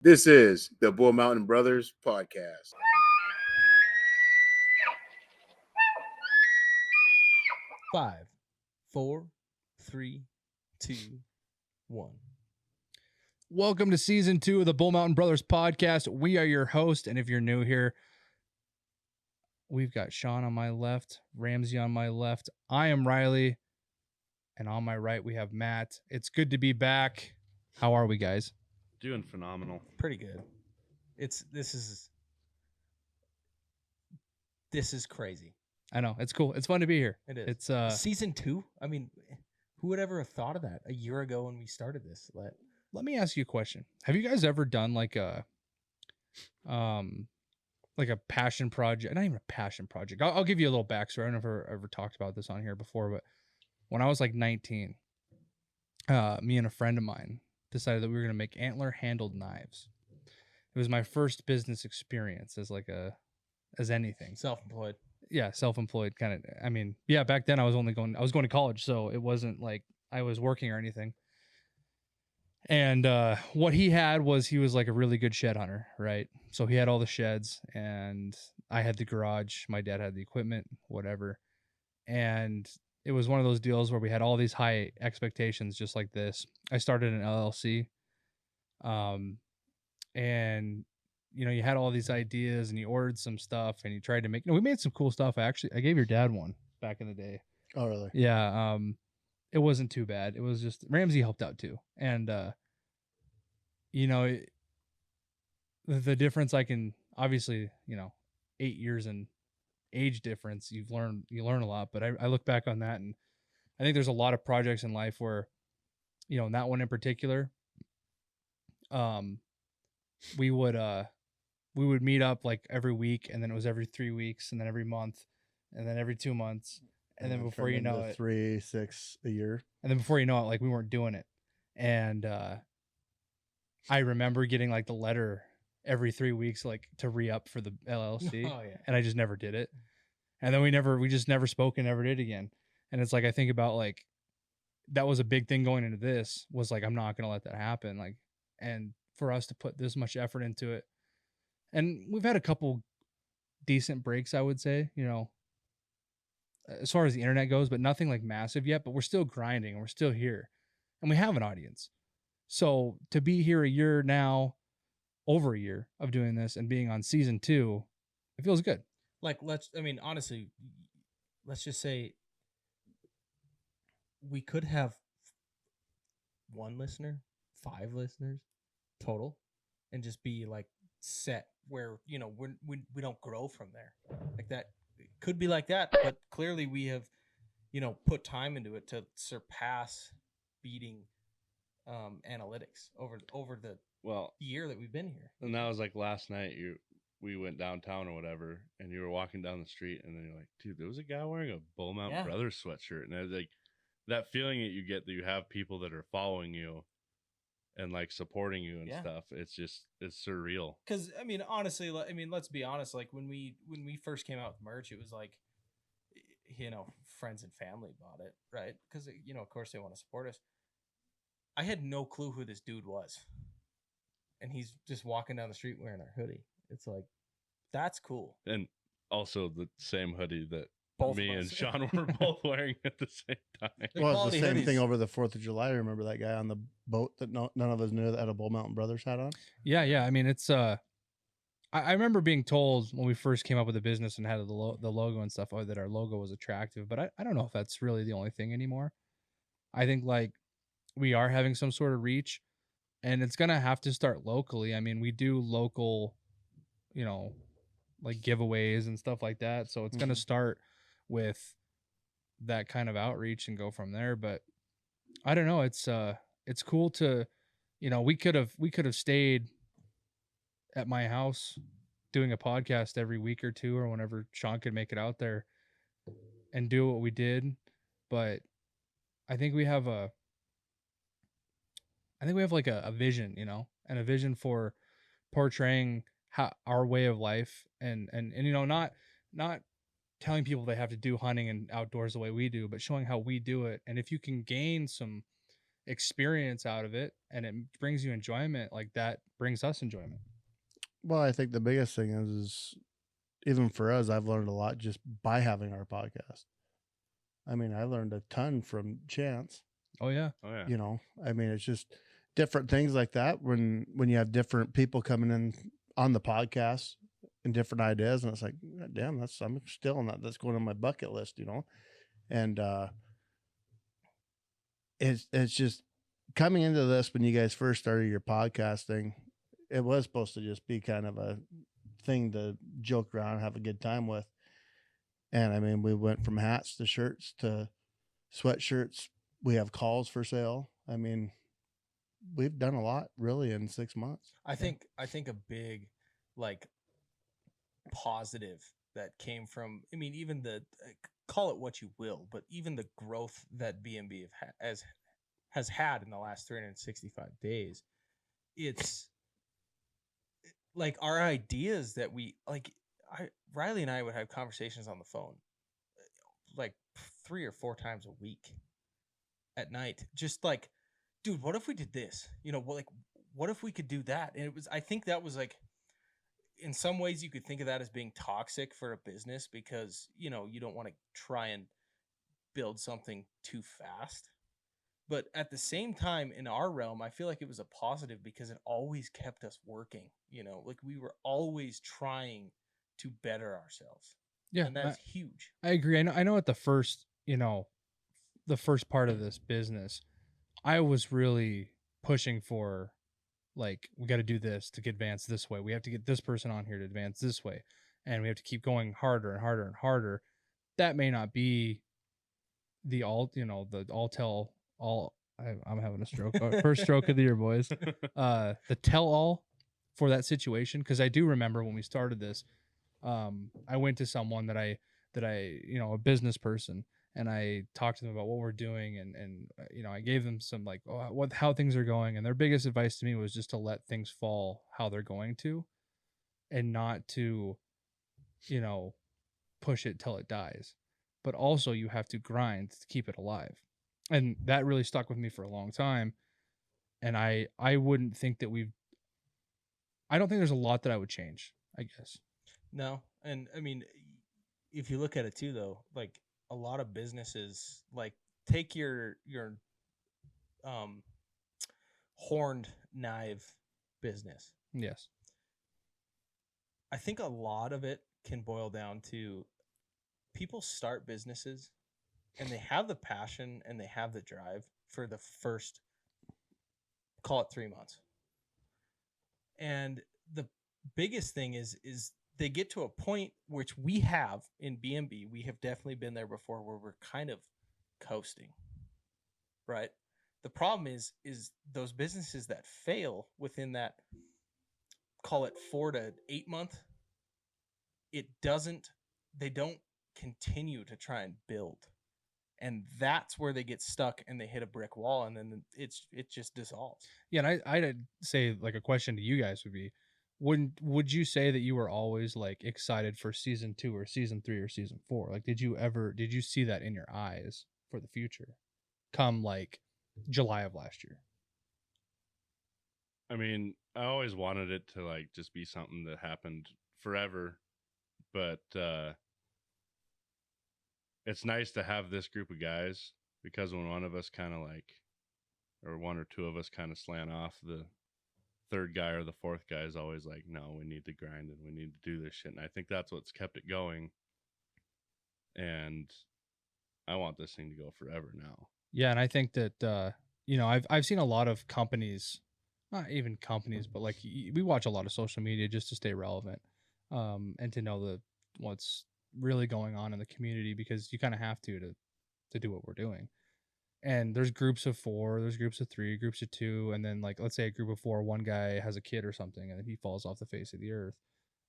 This is the Bull Mountain Brothers podcast. 5, 4, 3, 2, 1. Welcome to season 2 of the Bull Mountain Brothers podcast. We are your host, and if you're new here, we've got Sean on my left, Ramsey on my left. I am Riley, and on my right we have Matt. It's good to be back. How are we, guys? Doing phenomenal. Pretty good. This is crazy. I know, it's cool. It's fun to be here. It is. It's season 2. I mean, who would ever have thought of that a year ago when we started this? Let me ask you a question. Have you guys ever done like a passion project? Not even a passion project. I'll give you a little backstory. I don't know if I ever talked about this on here before, but when I was like 19, me and a friend of mine decided that we were going to make antler handled knives. It was my first business experience as anything. Self-employed. Yeah, self-employed kind of. I mean, yeah, back then I was going to college, so it wasn't like I was working or anything. And what he had was he was like a really good shed hunter, right? So he had all the sheds, and I had the garage. My dad had the equipment, whatever. And it was one of those deals where we had all these high expectations, just like this. I started an LLC, and you had all these ideas, and you ordered some stuff, and you tried to make. We made some cool stuff. I gave your dad one back in the day. Oh, really? Yeah. It wasn't too bad. It was just Ramsey helped out too, and the difference. I can obviously 8 years in age difference. You learn a lot, but I look back on that, and I think there's a lot of projects in life where, in that one in particular, we would meet up like every week, and then it was every 3 weeks, and then every month, and then every 2 months. And then before you know it, 3, 6 a year. And then before you know it, like we weren't doing it. And I remember getting like the letter every 3 weeks, like to re-up for the LLC. Oh, yeah. And I just never did it. And then we just never spoke and never did again. And it's like, I think about like, that was a big thing going into this was like, I'm not going to let that happen. Like, and for us to put this much effort into it. And we've had a couple decent breaks, I would say, as far as the internet goes, but nothing like massive yet, but we're still grinding and we're still here and we have an audience. So to be here over a year of doing this and being on season 2, it feels good. Like, honestly, let's just say we could have 1 listener, 5 listeners total, and just be like set where, we don't grow from there like that. It could be like that, but clearly we have, put time into it to surpass beating analytics over the year that we've been here. And that was like last night. We went downtown or whatever, and you were walking down the street, and then you're like, "Dude, there was a guy wearing a Bull Mountain Brothers sweatshirt," and I was like, that feeling that you get that you have people that are following you and like supporting you and stuff. It's surreal. Because honestly, let's be honest. Like when we first came out with merch, it was like, friends and family bought it, right? Because of course they want to support us. I had no clue who this dude was, and he's just walking down the street wearing our hoodie. It's like, that's cool. And also the same hoodie that both me and Sean were both wearing at the same time. Well, it's the same thing over the 4th of July. Remember that guy on the boat that none of us knew that had a Bull Mountain Brothers hat on? Yeah. I mean, it's I remember being told when we first came up with the business and had the logo and stuff, that our logo was attractive, but I don't know if that's really the only thing anymore. I think like we are having some sort of reach, and it's gonna have to start locally. I mean, we do local, like giveaways and stuff like that, so it's gonna start with that kind of outreach and go from there. But I don't know. It's cool to, we could have stayed at my house doing a podcast every week or two, or whenever Sean could make it out there and do what we did. But I think we have like a vision, and a vision for portraying our way of life, and not telling people they have to do hunting and outdoors the way we do, but showing how we do it. And if you can gain some experience out of it and it brings you enjoyment, like that brings us enjoyment. Well, I think the biggest thing is even for us, I've learned a lot just by having our podcast. I mean, I learned a ton from Chance. Oh yeah. Oh yeah. You know, I mean, it's just different things like that when you have different people coming in on the podcast and different ideas, and it's like, God damn, I'm still on that. That's going on my bucket list, you know, and it's just coming into this when you guys first started your podcasting. It was supposed to just be kind of a thing to joke around and have a good time with. And I mean, we went from hats to shirts to sweatshirts. We have calls for sale. I mean, we've done a lot really in 6 months. I think a big like positive that came from, I mean, even the call it what you will, but even the growth that BMB has had in the last 365 days, it's like our ideas that we like. Riley and I would have conversations on the phone like 3 or 4 times a week at night, just like, dude, what if we did this? You know, like, what if we could do that? And I think that was like, in some ways you could think of that as being toxic for a business because, you know, you don't want to try and build something too fast. But at the same time, in our realm, I feel like it was a positive because it always kept us working, you know, like we were always trying to better ourselves. Yeah. And that's huge. I agree. I know at the first, you know, the first part of this business, I was really pushing for like, we got to do this to advance this way. We have to get this person on here to advance this way. And we have to keep going harder and harder and harder. That may not be the all, you know, the all tell all. I'm having a stroke. First stroke of the year, boys. The tell all for that situation. Cause I do remember when we started this, I went to someone that I, you know, a business person, and I talked to them about what we're doing. And, you know, I gave them some like, how things are going. And their biggest advice to me was just to let things fall how they're going to, and not to, you know, push it till it dies. But also you have to grind to keep it alive. And that really stuck with me for a long time. And I wouldn't think that I don't think there's a lot that I would change, I guess. No. And I mean, if you look at it too, though, like a lot of businesses, like take your horned knife business. Yes. I think a lot of it can boil down to people start businesses and they have the passion and they have the drive for the first, call it 3 months. And the biggest thing is they get to a point which we have in BMB. We have definitely been there before where we're kind of coasting, right? The problem is those businesses that fail within that, call it 4 to 8 month, they don't continue to try and build. And that's where they get stuck and they hit a brick wall, and then it just dissolves. Yeah, and I'd say like a question to you guys would be, would you say that you were always like excited for season 2 or season 3 or season 4? Like, did you see that in your eyes for the future come like July of last year? I mean, I always wanted it to like just be something that happened forever, but it's nice to have this group of guys, because when one of us kind of like, or 1 or 2 of us kind of slant off, the third guy or the fourth guy is always like, no, we need to grind and we need to do this shit. And I think that's what's kept it going. And I want this thing to go forever now. Yeah, and I think that you know, I've seen a lot of companies, not even companies, but like we watch a lot of social media just to stay relevant, and to know what's really going on in the community, because you kind of have to do what we're doing. And there's groups of 4, there's groups of 3, groups of 2, and then like, let's say a group of 4, one guy has a kid or something and then he falls off the face of the earth,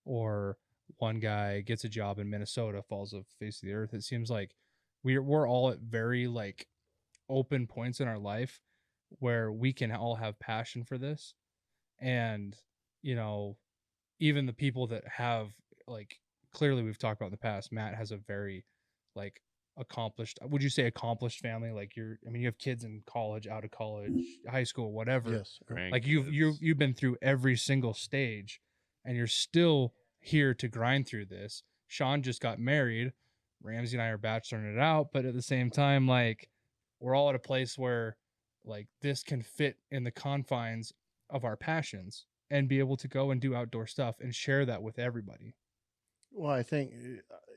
or one guy gets a job in Minnesota, falls off the face of the earth. It seems like we're all at very like open points in our life where we can all have passion for this. And, you know, even the people that have like, clearly we've talked about in the past, Matt has a very like accomplished. Would you say accomplished family? Like I mean, you have kids in college, out of college, high school, whatever. Yes. Like you've been through every single stage, and you're still here to grind through this. Sean just got married. Ramsey and I are bacheloring it out, but at the same time, like we're all at a place where like this can fit in the confines of our passions and be able to go and do outdoor stuff and share that with everybody. Well, I think,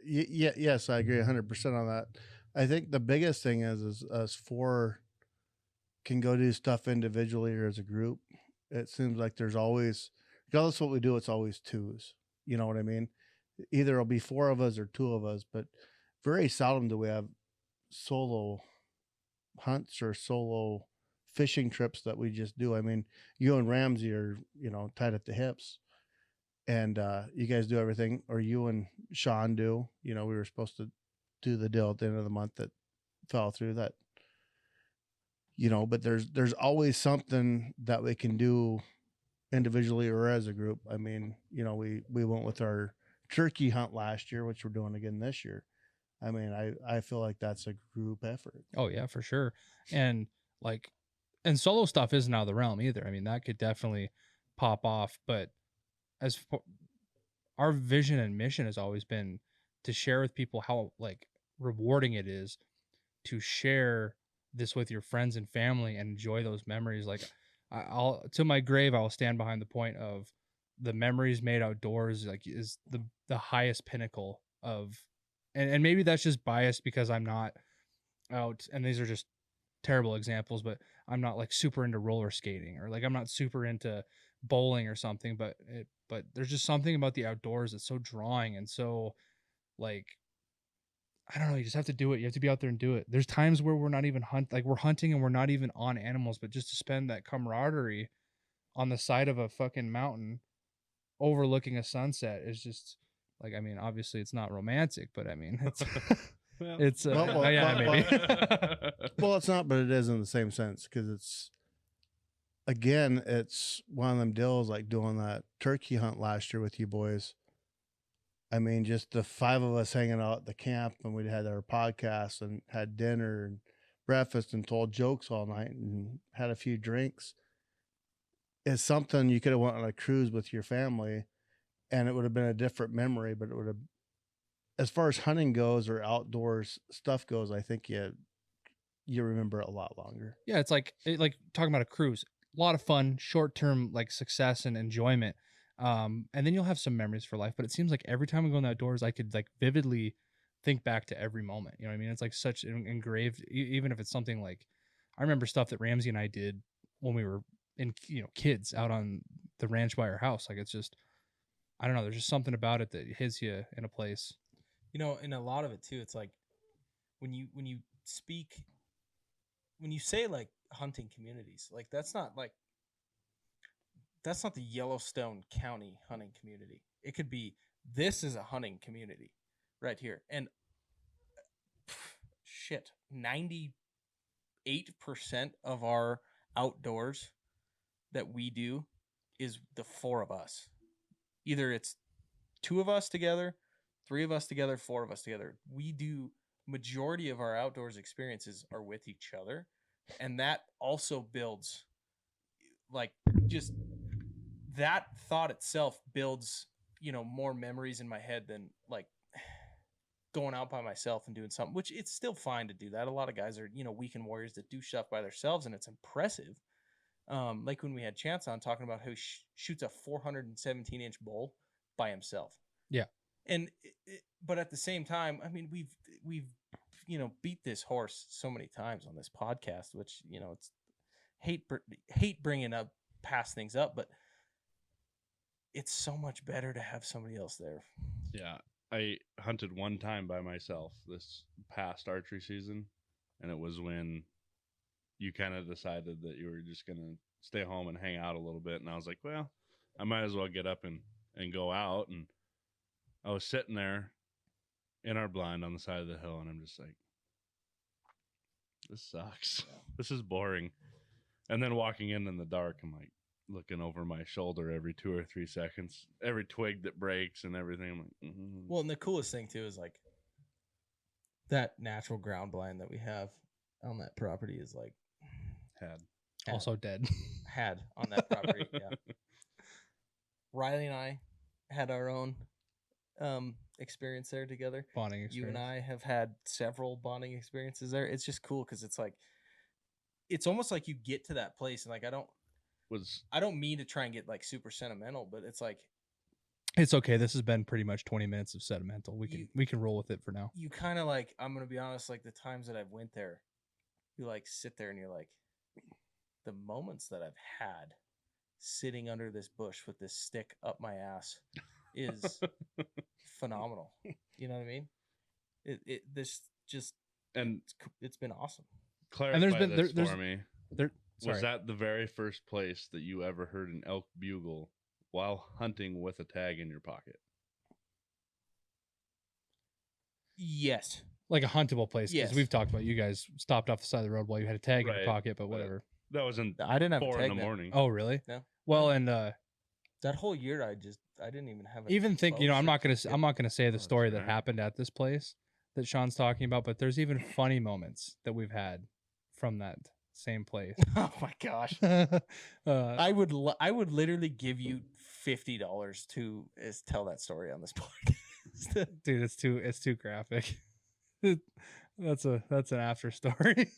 yes, I agree 100% on that. I think the biggest thing is us four can go do stuff individually or as a group. It seems like there's always, regardless of what we do, it's always twos. You know what I mean? Either it'll be four of us or two of us, but very seldom do we have solo hunts or solo fishing trips that we just do. I mean, you and Ramsey are, tied at the hips, and you guys do everything, or you and Sean do. We were supposed to do the deal at the end of the month that fell through that, but there's always something that we can do individually or as a group. I mean, we went with our turkey hunt last year, which we're doing again this year. I mean, I feel like that's a group effort. Oh yeah, for sure. And solo stuff isn't out of the realm either. I mean, that could definitely pop off, but our vision and mission has always been to share with people how like rewarding it is to share this with your friends and family and enjoy those memories. Like I'll to my grave, I will stand behind the point of the memories made outdoors like is the highest pinnacle of, and maybe that's just biased because I'm not out, and these are just terrible examples, but I'm not like super into roller skating or like I'm not super into bowling or something, but there's just something about the outdoors that's so drawing and so like I don't know, you just have to do it. You have to be out there and do it. There's times where we're not even we're hunting and we're not even on animals, but just to spend that camaraderie on the side of a fucking mountain overlooking a sunset is just like, I mean, obviously it's not romantic, but I mean, it's it's maybe. Well, it's not, but it is in the same sense because it's one of them deals like doing that turkey hunt last year with you boys. I mean, just the five of us hanging out at the camp, and we had our podcast and had dinner and breakfast and told jokes all night and had a few drinks. It's something you could have went on a cruise with your family, and it would have been a different memory. But it would have, as far as hunting goes or outdoors stuff goes, I think you remember it a lot longer. Yeah, it's like talking about a cruise, a lot of fun, short term like success and enjoyment. And then you'll have some memories for life, but it seems like every time we go in the outdoors, I could like vividly think back to every moment. You know what I mean? It's like such engraved, even if it's something like, I remember stuff that Ramsey and I did when we were kids out on the ranch by our house. Like, it's just, I don't know. There's just something about it that hits you in a place. And a lot of it too, it's like when you say like hunting communities, like that's not the Yellowstone County hunting community. It could be, this is a hunting community right here. And 98% of our outdoors that we do is the four of us. Either it's two of us together, three of us together, four of us together. We do, majority of our outdoors experiences are with each other. And that also builds, like, just that thought itself builds, more memories in my head than like going out by myself and doing something, which it's still fine to do that. A lot of guys are, weekend warriors that do stuff by themselves, and it's impressive. Like when we had Chance on talking about how he shoots a 417-inch bull by himself. Yeah. And, but at the same time, I mean, we've, beat this horse so many times on this podcast, which, it's hate bringing up past things up, but it's so much better to have somebody else there. Yeah. I hunted one time by myself this past archery season, and it was when you kind of decided that you were just going to stay home and hang out a little bit. And I was like, well, I might as well get up and go out. And I was sitting there in our blind on the side of the hill, and I'm just like, this sucks. This is boring. And then walking in the dark, I'm like looking over my shoulder every 2 or 3 seconds, every twig that breaks and everything. I'm like, Well, and the coolest thing too is like that natural ground blind that we have on that property is like Had. Also dead. had on that property. Yeah. Riley and I had our own experience there together. Bonding You experience. and I have had several bonding experiences there. It's just cool because it's like, it's almost like you get to that place and like I don't mean to try and get like super sentimental, but it's like It's okay. This has been pretty much 20 minutes of sentimental. You- We can roll with it for now. you kind of like, I'm gonna be honest, like the times that I've went there, you like sit there and you're like, the moments that I've had sitting under this bush with this stick up my ass is phenomenal. You know what I mean? This just And it's been awesome. clarify And there's been- this there's- for me. Sorry. Was that the very first place that you ever heard an elk bugle while hunting with a tag in your pocket? Yes. like a huntable place? Because Yes. we've talked about you guys stopped off the side of the road while you had a tag in Right. your pocket, but But- whatever. That was in I didn't have a 4 tag in the then. morning. Oh, really? No. Well, and That whole year I didn't even have a even think, you know, I'm not gonna certificate. I'm not gonna say the that's story that right. happened at this place that Sean's talking about, but there's even funny moments that we've had from that same place. Oh my gosh. I would literally give you $50 to tell that story on this podcast. dude, it's too graphic. That's an after story.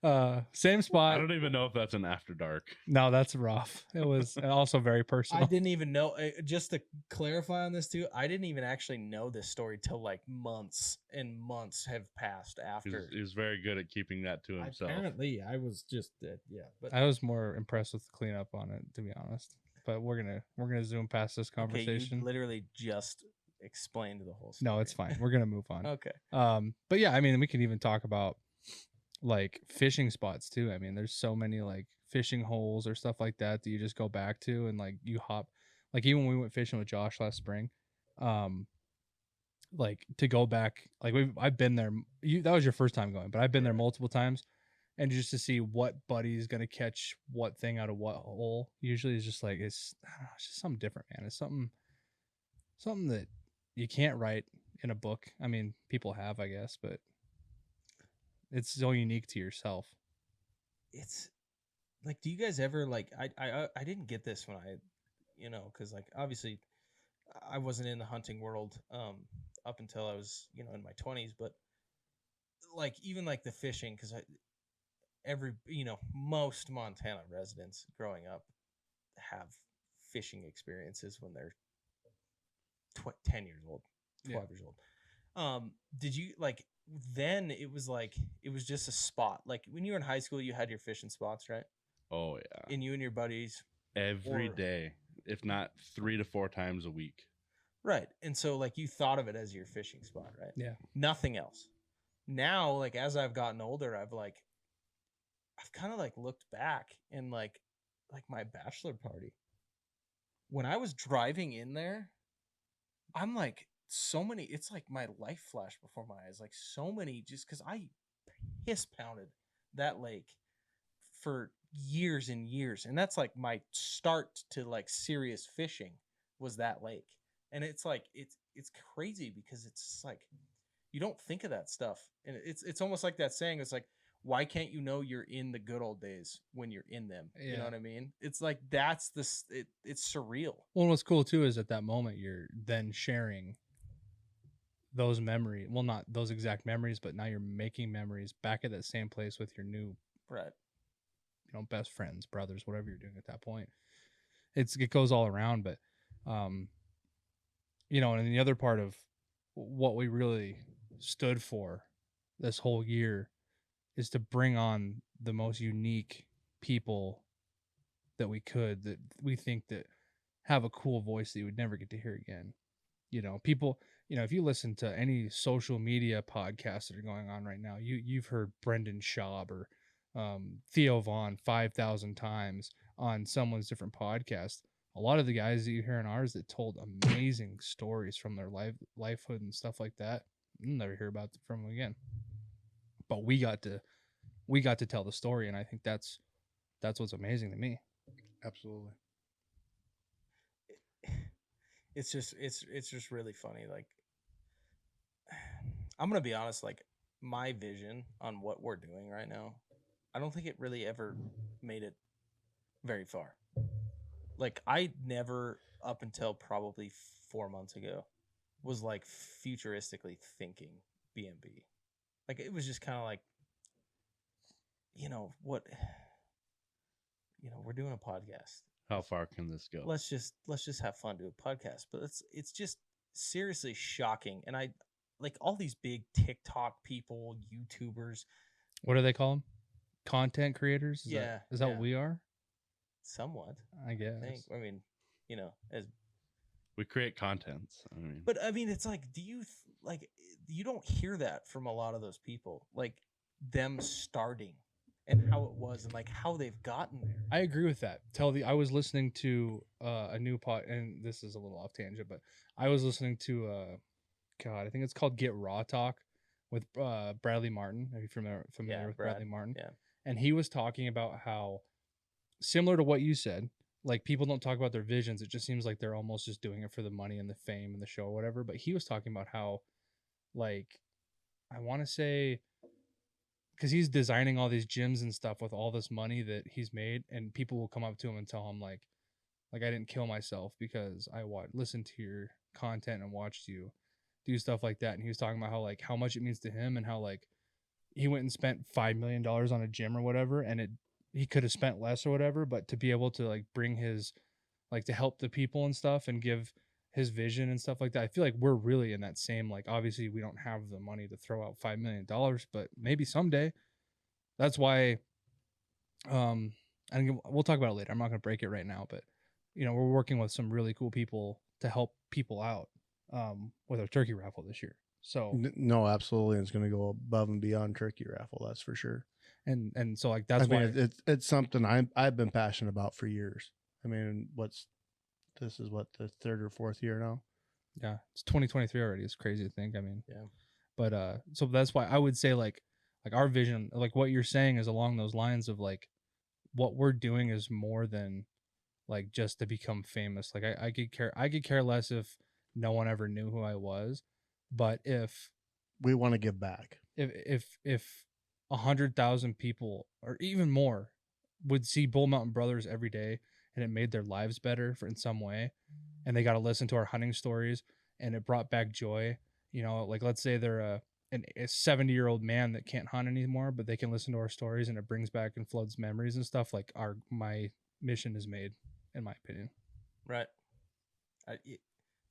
Same I spot. don't even know if that's an after dark. No, that's rough. It was also very I personal. didn't even know. Just to clarify on this too, I didn't even actually know this story till like months and months have passed after. He was very good at keeping that to himself. Apparently, I was just yeah. But I was more impressed with the cleanup on it, to be honest. But we're gonna zoom past this okay, conversation. you literally just explained the whole story. No, it's fine. We're gonna move on. Okay. But yeah, I mean, we can even talk about like fishing spots too. I mean, there's so many like fishing holes or stuff like that that you just go back to and like you hop. Like even when we went fishing with Josh last spring, like to go back, like I've been there. That was your first time going, but I've been there multiple times, and just to see what buddy's gonna catch what thing out of what hole. Usually, is just like it's I don't know, it's just something different, man. It's something that you can't write in a book. I mean, people have, I guess, but it's so unique to yourself. It's like, do you guys ever like? I didn't get this when I, because like obviously, I wasn't in the hunting world up until I was in my 20s, but like even like the fishing, because most Montana residents growing up have fishing experiences when they're 10 years old, 12 years old. Did you like? Then it was just a spot. Like when you were in high school, you had your fishing spots, right? Oh yeah. And you and your buddies. Every Or- day, if not 3 to 4 times a week. Right. And so like you thought of it as your fishing spot, right? Yeah. Nothing else. Now, like as I've gotten older, I've kind of like looked back and like my bachelor party. When I was driving in there, I'm like it's like my life flashed before my eyes. Like so many, just because I piss pounded that lake for years and years. And that's like my start to like serious fishing was that lake. And it's like it's crazy because it's just like you don't think of that stuff. And it's almost like that saying, it's like, why can't you know you're in the good old days when you're in them? You know Yeah. what I mean? It's like it's surreal. Well, what's cool too is at that moment you're then sharing those memories. Well, not those exact memories, but now you're making memories back at that same place with your new, Right. best friends, brothers, whatever you're doing at that point. It goes all around, but and the other part of what we really stood for this whole year is to bring on the most unique people that we could, that we think that have a cool voice that you would never get to hear again. People, if you listen to any social media podcasts that are going on right now, you've heard Brendan Schaub or Theo Vaughn 5,000 times on someone's different podcast. A lot of the guys that you hear in ours that told amazing stories from their lifehood and stuff like that, you'll never hear about from them again. But we got to tell the story, and I think that's what's amazing to me. Absolutely. It's just really funny. Like I'm gonna be honest, like my vision on what we're doing right now, I don't think it really ever made it very far. Like I never, up until probably 4 months ago, was like futuristically thinking BMB. Like it was just kind of like, what, we're doing a podcast. How far can this go? Let's just have fun, do a podcast. But it's just seriously shocking. And I like all these big TikTok people, YouTubers. What do they call them? Content creators? Is that yeah. what we are? Somewhat, I guess. I mean, as we create contents. I mean, but I mean, it's like, you don't hear that from a lot of those people, like them starting and how it was and like how they've gotten there. I agree with that. I was listening to a new pod, and this is a little off tangent, but I was listening to God, I think it's called Get Raw Talk with Bradley Martin. Are you familiar with Bradley Martin? Yeah. And he was talking about how, similar to what you said, like people don't talk about their visions. It just seems like they're almost just doing it for the money and the fame and the show or whatever. But he was talking about how, like, I want to say, because he's designing all these gyms and stuff with all this money that he's made, and people will come up to him and tell him like I didn't kill myself because I listened to your content and watched you do stuff like that. And he was talking about how much it means to him, and how like he went and spent $5 million on a gym or whatever, and he could have spent less or whatever, but to be able to like bring his, like, to help the people and stuff and give his vision and stuff like that. I feel like we're really in that same, like, obviously we don't have the money to throw out $5 million, but maybe someday. That's why, and we'll talk about it later. I'm not going to break it right now, but we're working with some really cool people to help people out with our turkey raffle this year. So No, absolutely. It's going to go above and beyond turkey raffle. That's for sure. And so like, that's why it's something I've been passionate about for years. I mean, this is what, the third or fourth year now? Yeah. It's 2023 already. It's crazy to think. I mean, Yeah. But so that's why I would say like our vision, like what you're saying is along those lines of like what we're doing is more than like just to become famous. Like I could care less if no one ever knew who I was, but if we want to give back, if 100,000 people or even more would see Bull Mountain Brothers every day, and it made their lives better in some way, and they got to listen to our hunting stories, and it brought back joy. Like let's say they're a 70-year-old man that can't hunt anymore, but they can listen to our stories, and it brings back and floods memories and stuff. Like my mission is made, in my opinion. Right.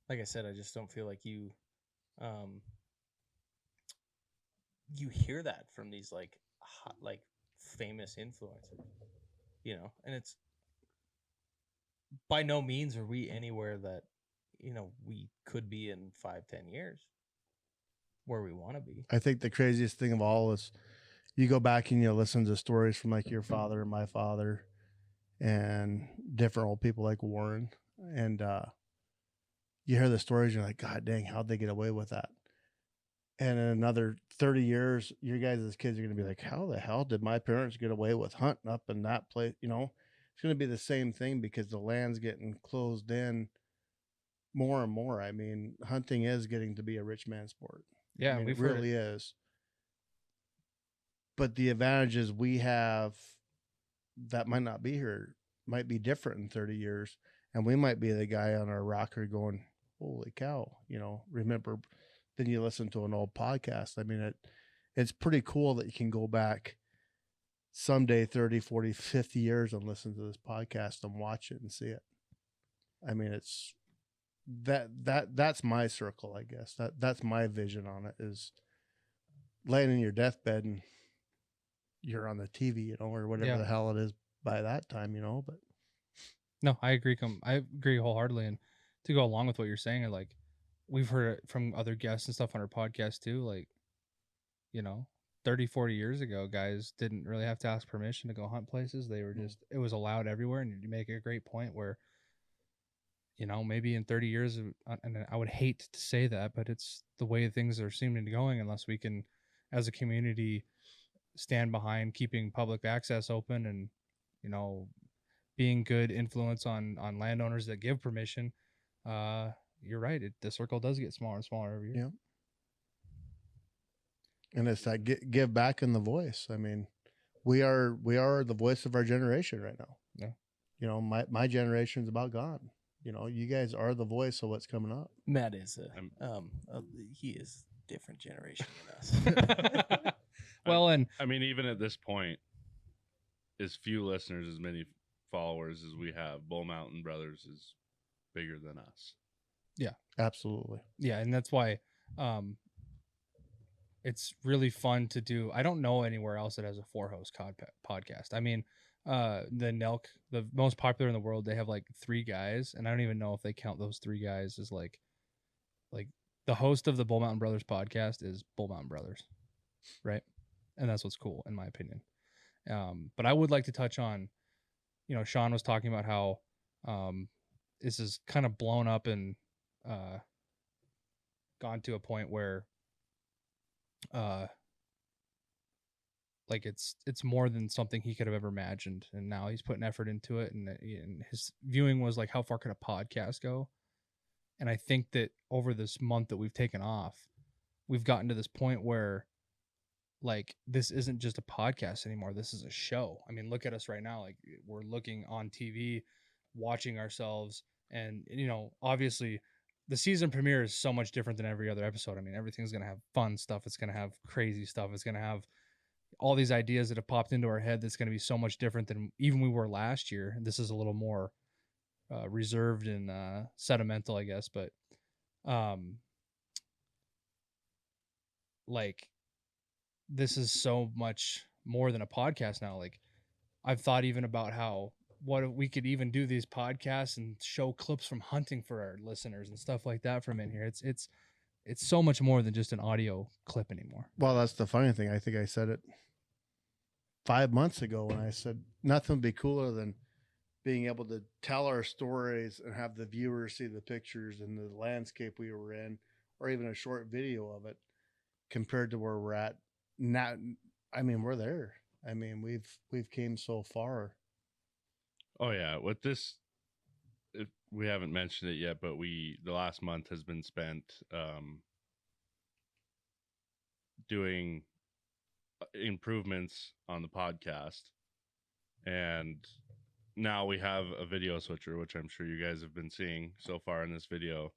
Like I said, I just don't feel like you hear that from these like famous influencers, and it's by no means are we anywhere that we could be in 5-10 years where we want to be. I think the craziest thing of all is you go back and you listen to stories from like your father and my father and different old people like Warren, and you hear the stories, you're like, God dang, how'd they get away with that? And in another 30 years, your guys as kids are going to be like, how the hell did my parents get away with hunting up in that place? It's going to be the same thing because the land's getting closed in more and more. I mean, hunting is getting to be a rich man's sport. Yeah, I mean, it really is. But the advantages we have that might not be here might be different in 30 years. And we might be the guy on our rocker going, holy cow, remember. Then you listen to an old podcast. I mean, it's pretty cool that you can go back someday 30, 40, 50 years and listen to this podcast and watch it and see it. I mean, it's that's my circle, I guess. That's my vision on it, is laying in your deathbed and you're on the TV, or whatever the hell it is by that time, but no, I agree. I agree wholeheartedly. And to go along with what you're saying, like, we've heard it from other guests and stuff on our podcast too. Like, 30, 40 years ago, guys didn't really have to ask permission to go hunt places. They were just, it was allowed everywhere. And you make a great point where, maybe in 30 years, and I would hate to say that, but it's the way things are seeming to going, unless we can, as a community, stand behind keeping public access open and, being good influence on landowners that give permission. You're right. The circle does get smaller and smaller every year. Yeah. And it's that give back in the voice. I mean, we are the voice of our generation right now. Yeah. You know, my generation's about gone. You know, you guys are the voice of what's coming up. Matt is he is different generation than us. Well, and I mean, even at this point, as few listeners, as many followers as we have, Bull Mountain Brothers is bigger than us. Absolutely. yeah, and that's why it's really fun to do. I don't know anywhere else that has a 4-host podcast. I mean, the Nelk, the most popular in the world, they have like 3 guys, and I don't even know if they count those 3 guys as like the host of the Bull Mountain Brothers podcast is Bull Mountain Brothers, right? And that's what's cool in my opinion. But I would like to touch on, you know, Sean was talking about how this is kind of blown up and gone to a point where like it's more than something he could have ever imagined, and now he's putting effort into it, and his viewing was like, how far could a podcast go? And I think that over this month that we've taken off, we've gotten to this point where like this isn't just a podcast anymore, this is a show. I mean, look at us right now, like we're looking on TV, watching ourselves, and you know, obviously the season premiere is so much different than every other episode. I mean, everything's going to have fun stuff. It's going to have crazy stuff. It's going to have all these ideas that have popped into our head that's going to be so much different than even we were last year. This is a little more reserved and sentimental, I guess. But like this is so much more than a podcast now. Like I've thought even about how what if we could even do these podcasts and show clips from hunting for our listeners and stuff like that from in here. It's so much more than just an audio clip anymore. Well, that's the funny thing. I think I said it 5 months ago when I said nothing would be cooler than being able to tell our stories and have the viewers see the pictures and the landscape we were in, or even a short video of it compared to where we're at now. I mean, we're there. I mean, we've came so far. Oh yeah, with this, we haven't mentioned it yet, but the last month has been spent doing improvements on the podcast, and now we have a video switcher, which I'm sure you guys have been seeing so far in this video.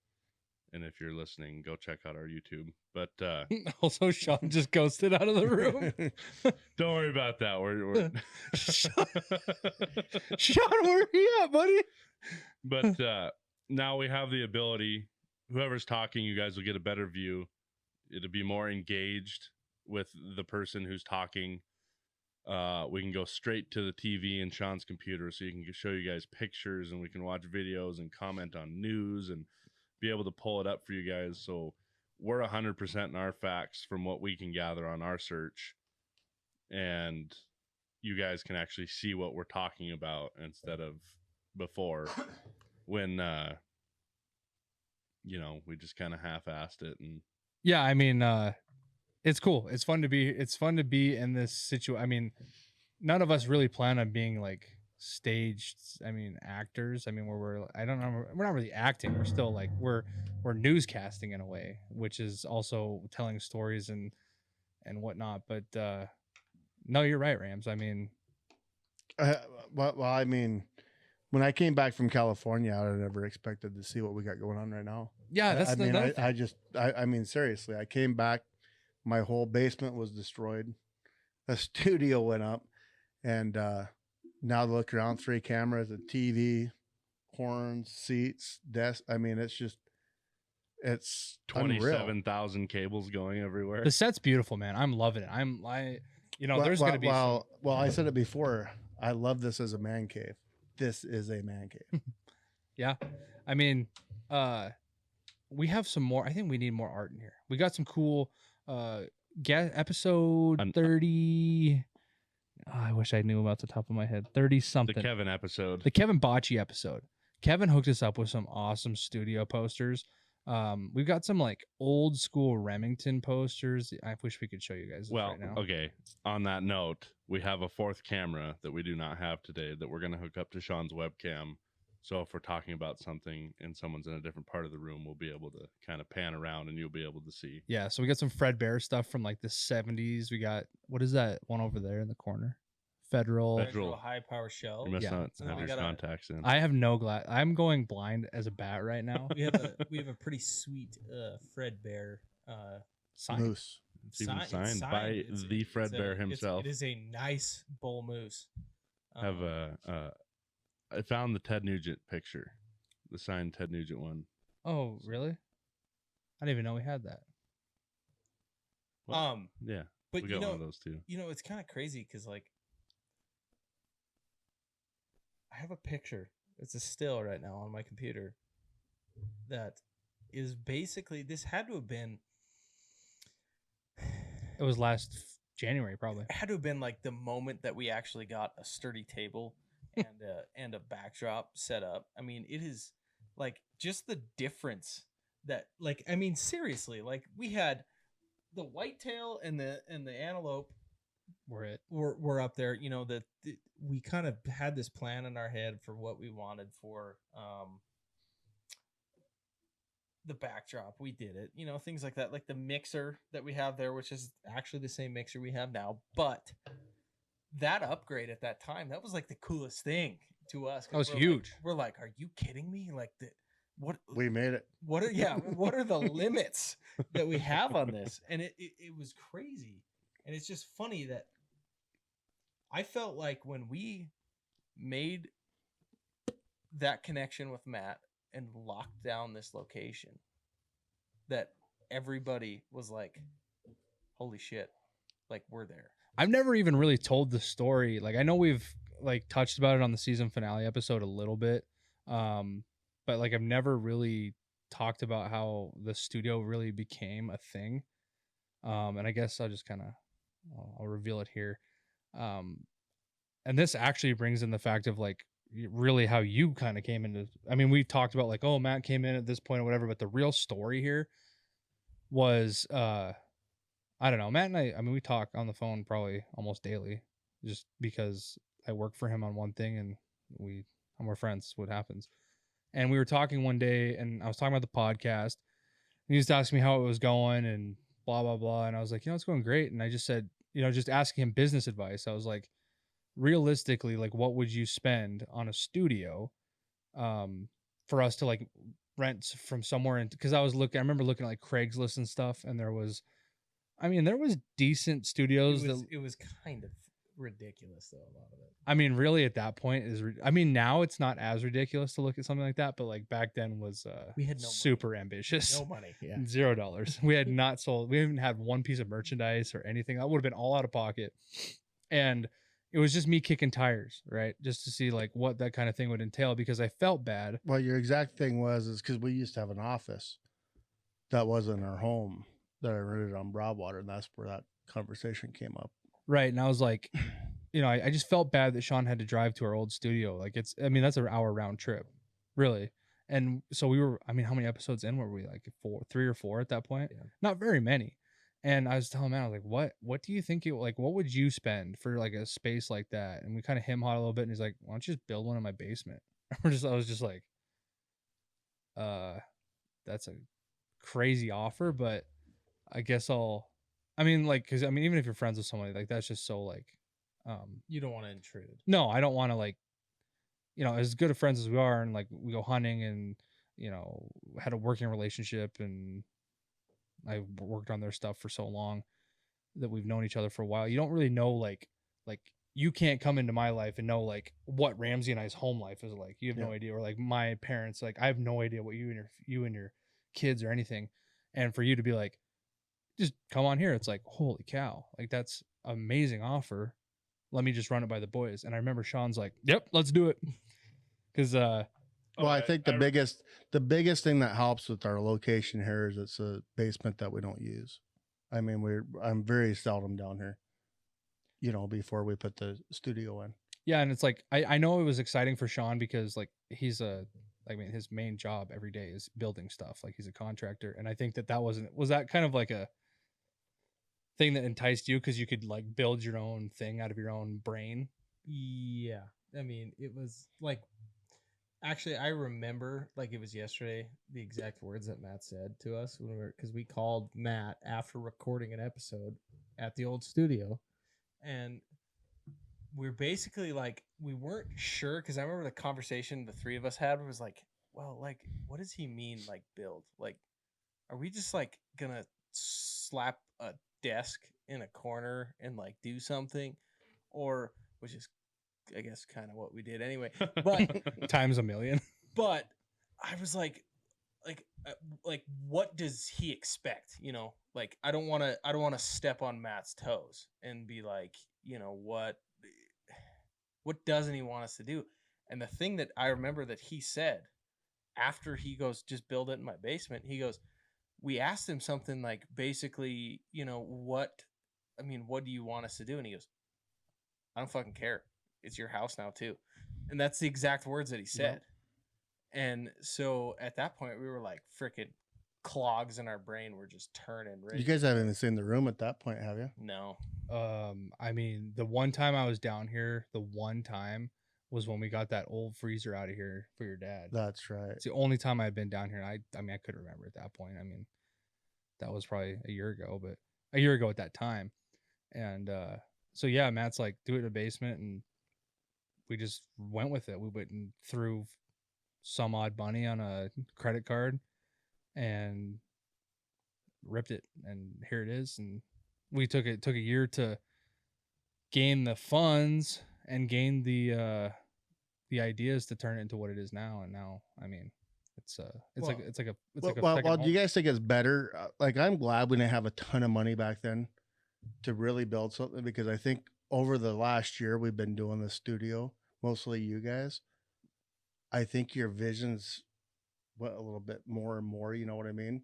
And if you're listening, go check out our YouTube. But also, Sean just ghosted out of the room. don't worry about that. We're Sean, where are you at, buddy? But now we have the ability. Whoever's talking, you guys will get a better view. It'll be more engaged with the person who's talking. We can go straight to the TV and Sean's computer, so you can show you guys pictures, and we can watch videos and comment on news and be able to pull it up for you guys. So we're 100% in our facts from what we can gather on our search, and you guys can actually see what we're talking about instead of before when you know, we just kind of half-assed it. And yeah, I mean, it's cool. It's fun to be in this situation. I mean, none of us really plan on being like staged, I mean, actors. I mean, we're not really acting. We're still like we're newscasting in a way, which is also telling stories and whatnot. But no, you're right, Rams. I mean, well, I mean, when I came back from California, I never expected to see what we got going on right now. yeah, that's I mean, seriously, I came back, my whole basement was destroyed, a studio went up, and now look around, 3 cameras, a TV, horns, seats, desk. I mean, it's 27,000 cables going everywhere. the set's beautiful, man. I'm loving it. There's going to be well, I said it before. I love this as a man cave. This is a man cave. yeah. I mean, we have some more. I think we need more art in here. We got some cool episode 30. I wish I knew about the top of my head. 30 something. The Kevin episode. The Kevin Bocci episode. Kevin hooked us up with some awesome studio posters. We've got some like old school Remington posters. I wish we could show you guys this right now. Okay. On that note, we have a 4th camera that we do not have today that we're going to hook up to Sean's webcam So if we're talking about something and someone's in a different part of the room, we'll be able to kind of pan around and you'll be able to see. Yeah, so we got some Fred Bear stuff from like the 70s. We got, what is that one over there in the corner? Federal. Federal. high power shell. You must Yeah. not And then have we your got a- contacts in. I have no glass. I'm going blind as a bat right now. We have a pretty sweet Fred Bear Sign. Moose. It's even sign- signed by It's- the it's Fred a- Bear it's- himself. It is a nice bull moose. Have I found the Ted Nugent picture, the signed Ted Nugent one. Oh, really? I didn't even know we had that. Well, yeah, but we you got one know, of those too. it's kind of crazy because like I have a picture. It's a still right now on my computer that is basically, this had to have been It was last January, probably. it had to have been like the moment that we actually got a sturdy table and a backdrop set up. I mean, it is like just the difference that, like, I mean, seriously, like we had the whitetail and the antelope were up there. You know, that we kind of had this plan in our head for what we wanted for the backdrop. We did it, you know, things like that, like the mixer that we have there, which is actually the same mixer we have now, but that upgrade at that time, that was like the coolest thing to us. 'Cause That was we're huge. Like, we're like, are you kidding me? Like, what We made it. what are what are the limits that we have on this? And it was crazy. And it's just funny that I felt like when we made that connection with Matt and locked down this location, that everybody was like, holy shit, like we're there. I've never even really told the story. Like, I know we've like touched about it on the season finale episode a little bit. But like I've never really talked about how the studio really became a thing. And I guess I'll just kind of I'll reveal it here. And this actually brings in the fact of like really how you kind of came into, I mean, we talked about like, oh, Matt came in at this point or whatever, but the real story here was I don't know, Matt and I mean, we talk on the phone probably almost daily just because I work for him on one thing and we're friends. What happens. And we were talking one day and I was talking about the podcast and he was asking me how it was going and blah, blah, blah. And I was like, it's going great. And I just said, just asking him business advice. I was like, realistically, like what would you spend on a studio for us to like rent from somewhere? And because I remember looking at like Craigslist and stuff and there was decent studios. It was kind of ridiculous though, a lot of it. I mean, really at that point now it's not as ridiculous to look at something like that, but like back then was We had no super ambitious. No money. Yeah. $0. We had not sold, we haven't had one piece of merchandise or anything. That would have been all out of pocket. And it was just me kicking tires, right? Just to see like what that kind of thing would entail because I felt bad. Well, your exact thing is because we used to have an office that wasn't our home that I rented on Broadwater, and that's where that conversation came up. Right. And I was like, I just felt bad that Sean had to drive to our old studio. Like that's an hour round trip, really. And so we were, how many episodes in were we? Like 3 or 4 at that point? Yeah. Not very many. And I was telling Matt, I was like, what do you think what would you spend for like a space like that? And we kind of him-hawed a little bit and he's like, why don't you just build one in my basement? I was just like, that's a crazy offer, but I guess cause even if you're friends with somebody, like that's just so like, You don't want to intrude. no, I don't want to like, as good of friends as we are and like we go hunting and, had a working relationship and I worked on their stuff for so long that we've known each other for a while. You don't really know, like you can't come into my life and know like what Ramsey and I's home life is like. You have no idea. Or like my parents, like I have no idea what you and your kids or anything. And for you to be like, just come on here. It's like, holy cow. Like that's amazing offer. Let me just run it by the boys. And I remember Sean's like, yep, let's do it. Cause, Well, I think the biggest thing that helps with our location here is it's a basement that we don't use. I mean, I'm very seldom down here, before we put the studio in. yeah. And it's like, I know it was exciting for Sean because like his main job every day is building stuff. Like he's a contractor. And I think was that kind of like a thing that enticed you because you could like build your own thing out of your own brain? Yeah. I mean, it was like, Actually, I remember like it was yesterday the exact words that Matt said to us when because we called Matt after recording an episode at the old studio, and we're basically like we weren't sure because I remember the conversation the three of us had was like, well, like what does he mean like build? Like, are we just like gonna slap a desk in a corner and like do something, or which is I guess kind of what we did anyway, but Times a million. but I was like what does he expect, you know, like I don't want to step on Matt's toes and be like, you know, what doesn't he want us to do? And the thing that I remember that he said after he goes just build it in my basement, he goes, we asked him something like basically, you know, what do you want us to do? And he goes, I don't fucking care, it's your house now too. And that's the exact words that he said. And so at that point, we were like freaking clogs in our brain were just turning. Ready. You guys haven't even seen the room at that point, have you? No. I mean, the one time I was down here, the one time was when we got that old freezer out of here for your dad. That's right. It's the only time I've been down here. I mean, I couldn't remember at that point. I mean, that was probably a year ago at that time. And so yeah, Matt's like, do it in the basement, and we just went with it. We went and threw some odd money on a credit card and ripped it, and here it is. And we took a year to gain the funds and gain the ideas to turn it into what it is now. And now, I mean, it's like a well, do you guys think it's better? Like, I'm glad we didn't have a ton of money back then to really build something, because I think over the last year we've been doing the studio, mostly you guys, I think your visions went a little bit more and more, you know what I mean?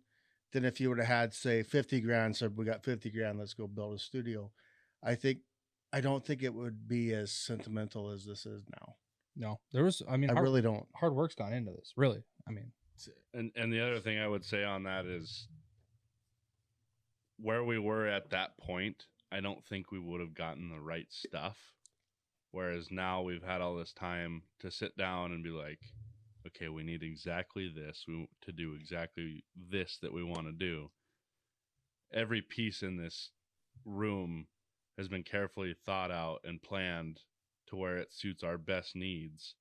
Than if you would have had, say, 50 grand, said we got 50 grand, let's go build a studio. I don't think it would be as sentimental as this is now. No, there was, I mean, I really don't. hard work's gone into this, really. I mean, And the other thing I would say on that is where we were at that point, I don't think we would have gotten the right stuff. Whereas now we've had all this time to sit down and be like, okay, we need exactly this to do exactly this that we want to do. Every piece in this room has been carefully thought out and planned to where it suits our best needs.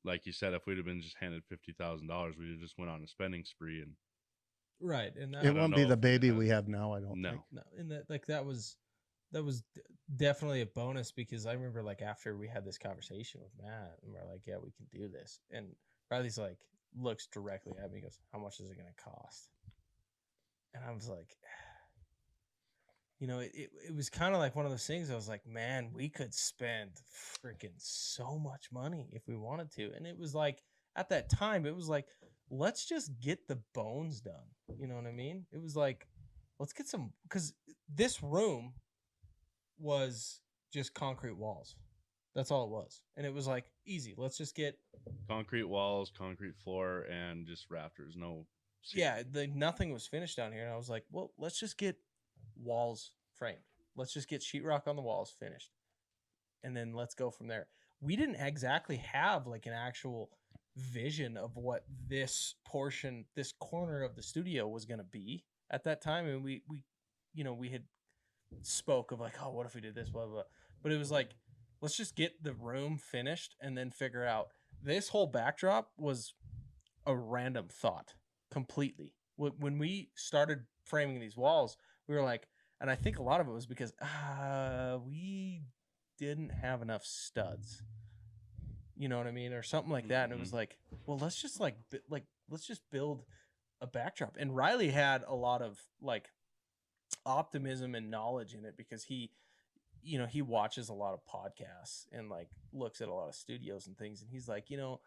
Like you said, if we'd have been just handed $50,000, we'd have just went on a spending spree. And Right. And It won't be the baby we have now, I don't think. No, and that like that was definitely a bonus, because I remember like after we had this conversation with Matt and we're like, yeah, we can do this. And Riley's like, looks directly at me, goes, how much is it going to cost? And I was like, you know, it was kind of like one of those things. I was like, man, we could spend freaking so much money if we wanted to. And it was like, at that time, it was like, let's just get the bones done. You know what I mean? It was like, let's get some, because this room was just concrete walls. That's all it was. And it was like, easy. Let's just get concrete walls, concrete floor, and just rafters. No. Yeah, nothing was finished down here. And I was like, well, let's just get walls framed. Let's just get sheetrock on the walls finished. And then let's go from there. We didn't exactly have like an actual vision of what this portion, this corner of the studio was going to be at that time. And we, you know, we had spoke of like, oh, what if we did this, blah, blah, blah. But it was like, let's just get the room finished and then figure out. This whole backdrop was a random thought completely. When we started framing these walls, we were like, and I think a lot of it was because we didn't have enough studs. You know what I mean? Or something like that. And it was like, well, let's just let's just build a backdrop. And Riley had a lot of like optimism and knowledge in it, because he, you know, he watches a lot of podcasts and like looks at a lot of studios and things. And he's like, you know,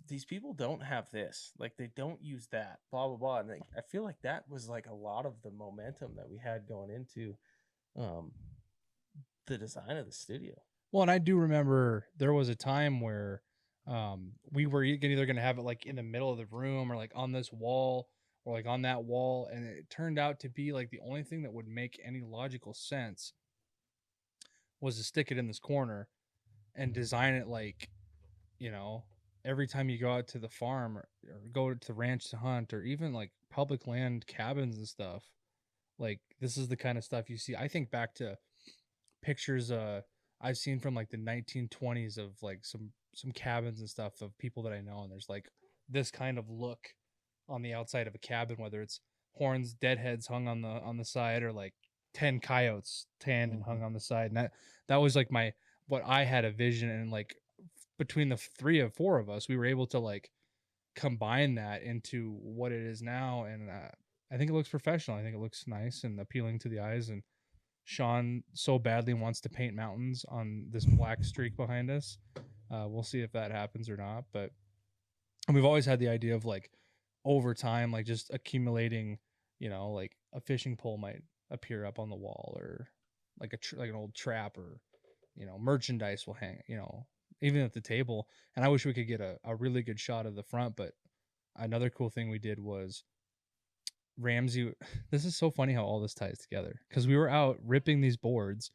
these people don't have this, like they don't use that, blah, blah, blah. And I feel like that was like a lot of the momentum that we had going into the design of the studio. well, and I do remember there was a time where we were either going to have it like in the middle of the room or like on this wall or like on that wall. And it turned out to be like the only thing that would make any logical sense was to stick it in this corner and design it like, you know, every time you go out to the farm or go to the ranch to hunt, or even like public land cabins and stuff, like this is the kind of stuff you see. I think back to pictures I've seen from like the 1920s of like some cabins and stuff of people that I know, and there's like this kind of look on the outside of a cabin, whether it's horns, dead heads hung on the side, or like 10 coyotes tanned and hung on the side. And that was like what I had a vision, and like between the three or four of us, we were able to like combine that into what it is now. And I think it looks professional. I think it looks nice and appealing to the eyes. And Sean so badly wants to paint mountains on this black streak behind us. We'll see if that happens or not. But we've always had the idea of like over time, like just accumulating, like a fishing pole might appear up on the wall, or like like an old trap, or merchandise will hang, even at the table. And I wish we could get a really good shot of the front. But another cool thing we did was Ramsey. This is so funny how all this ties together, because we were out ripping these boards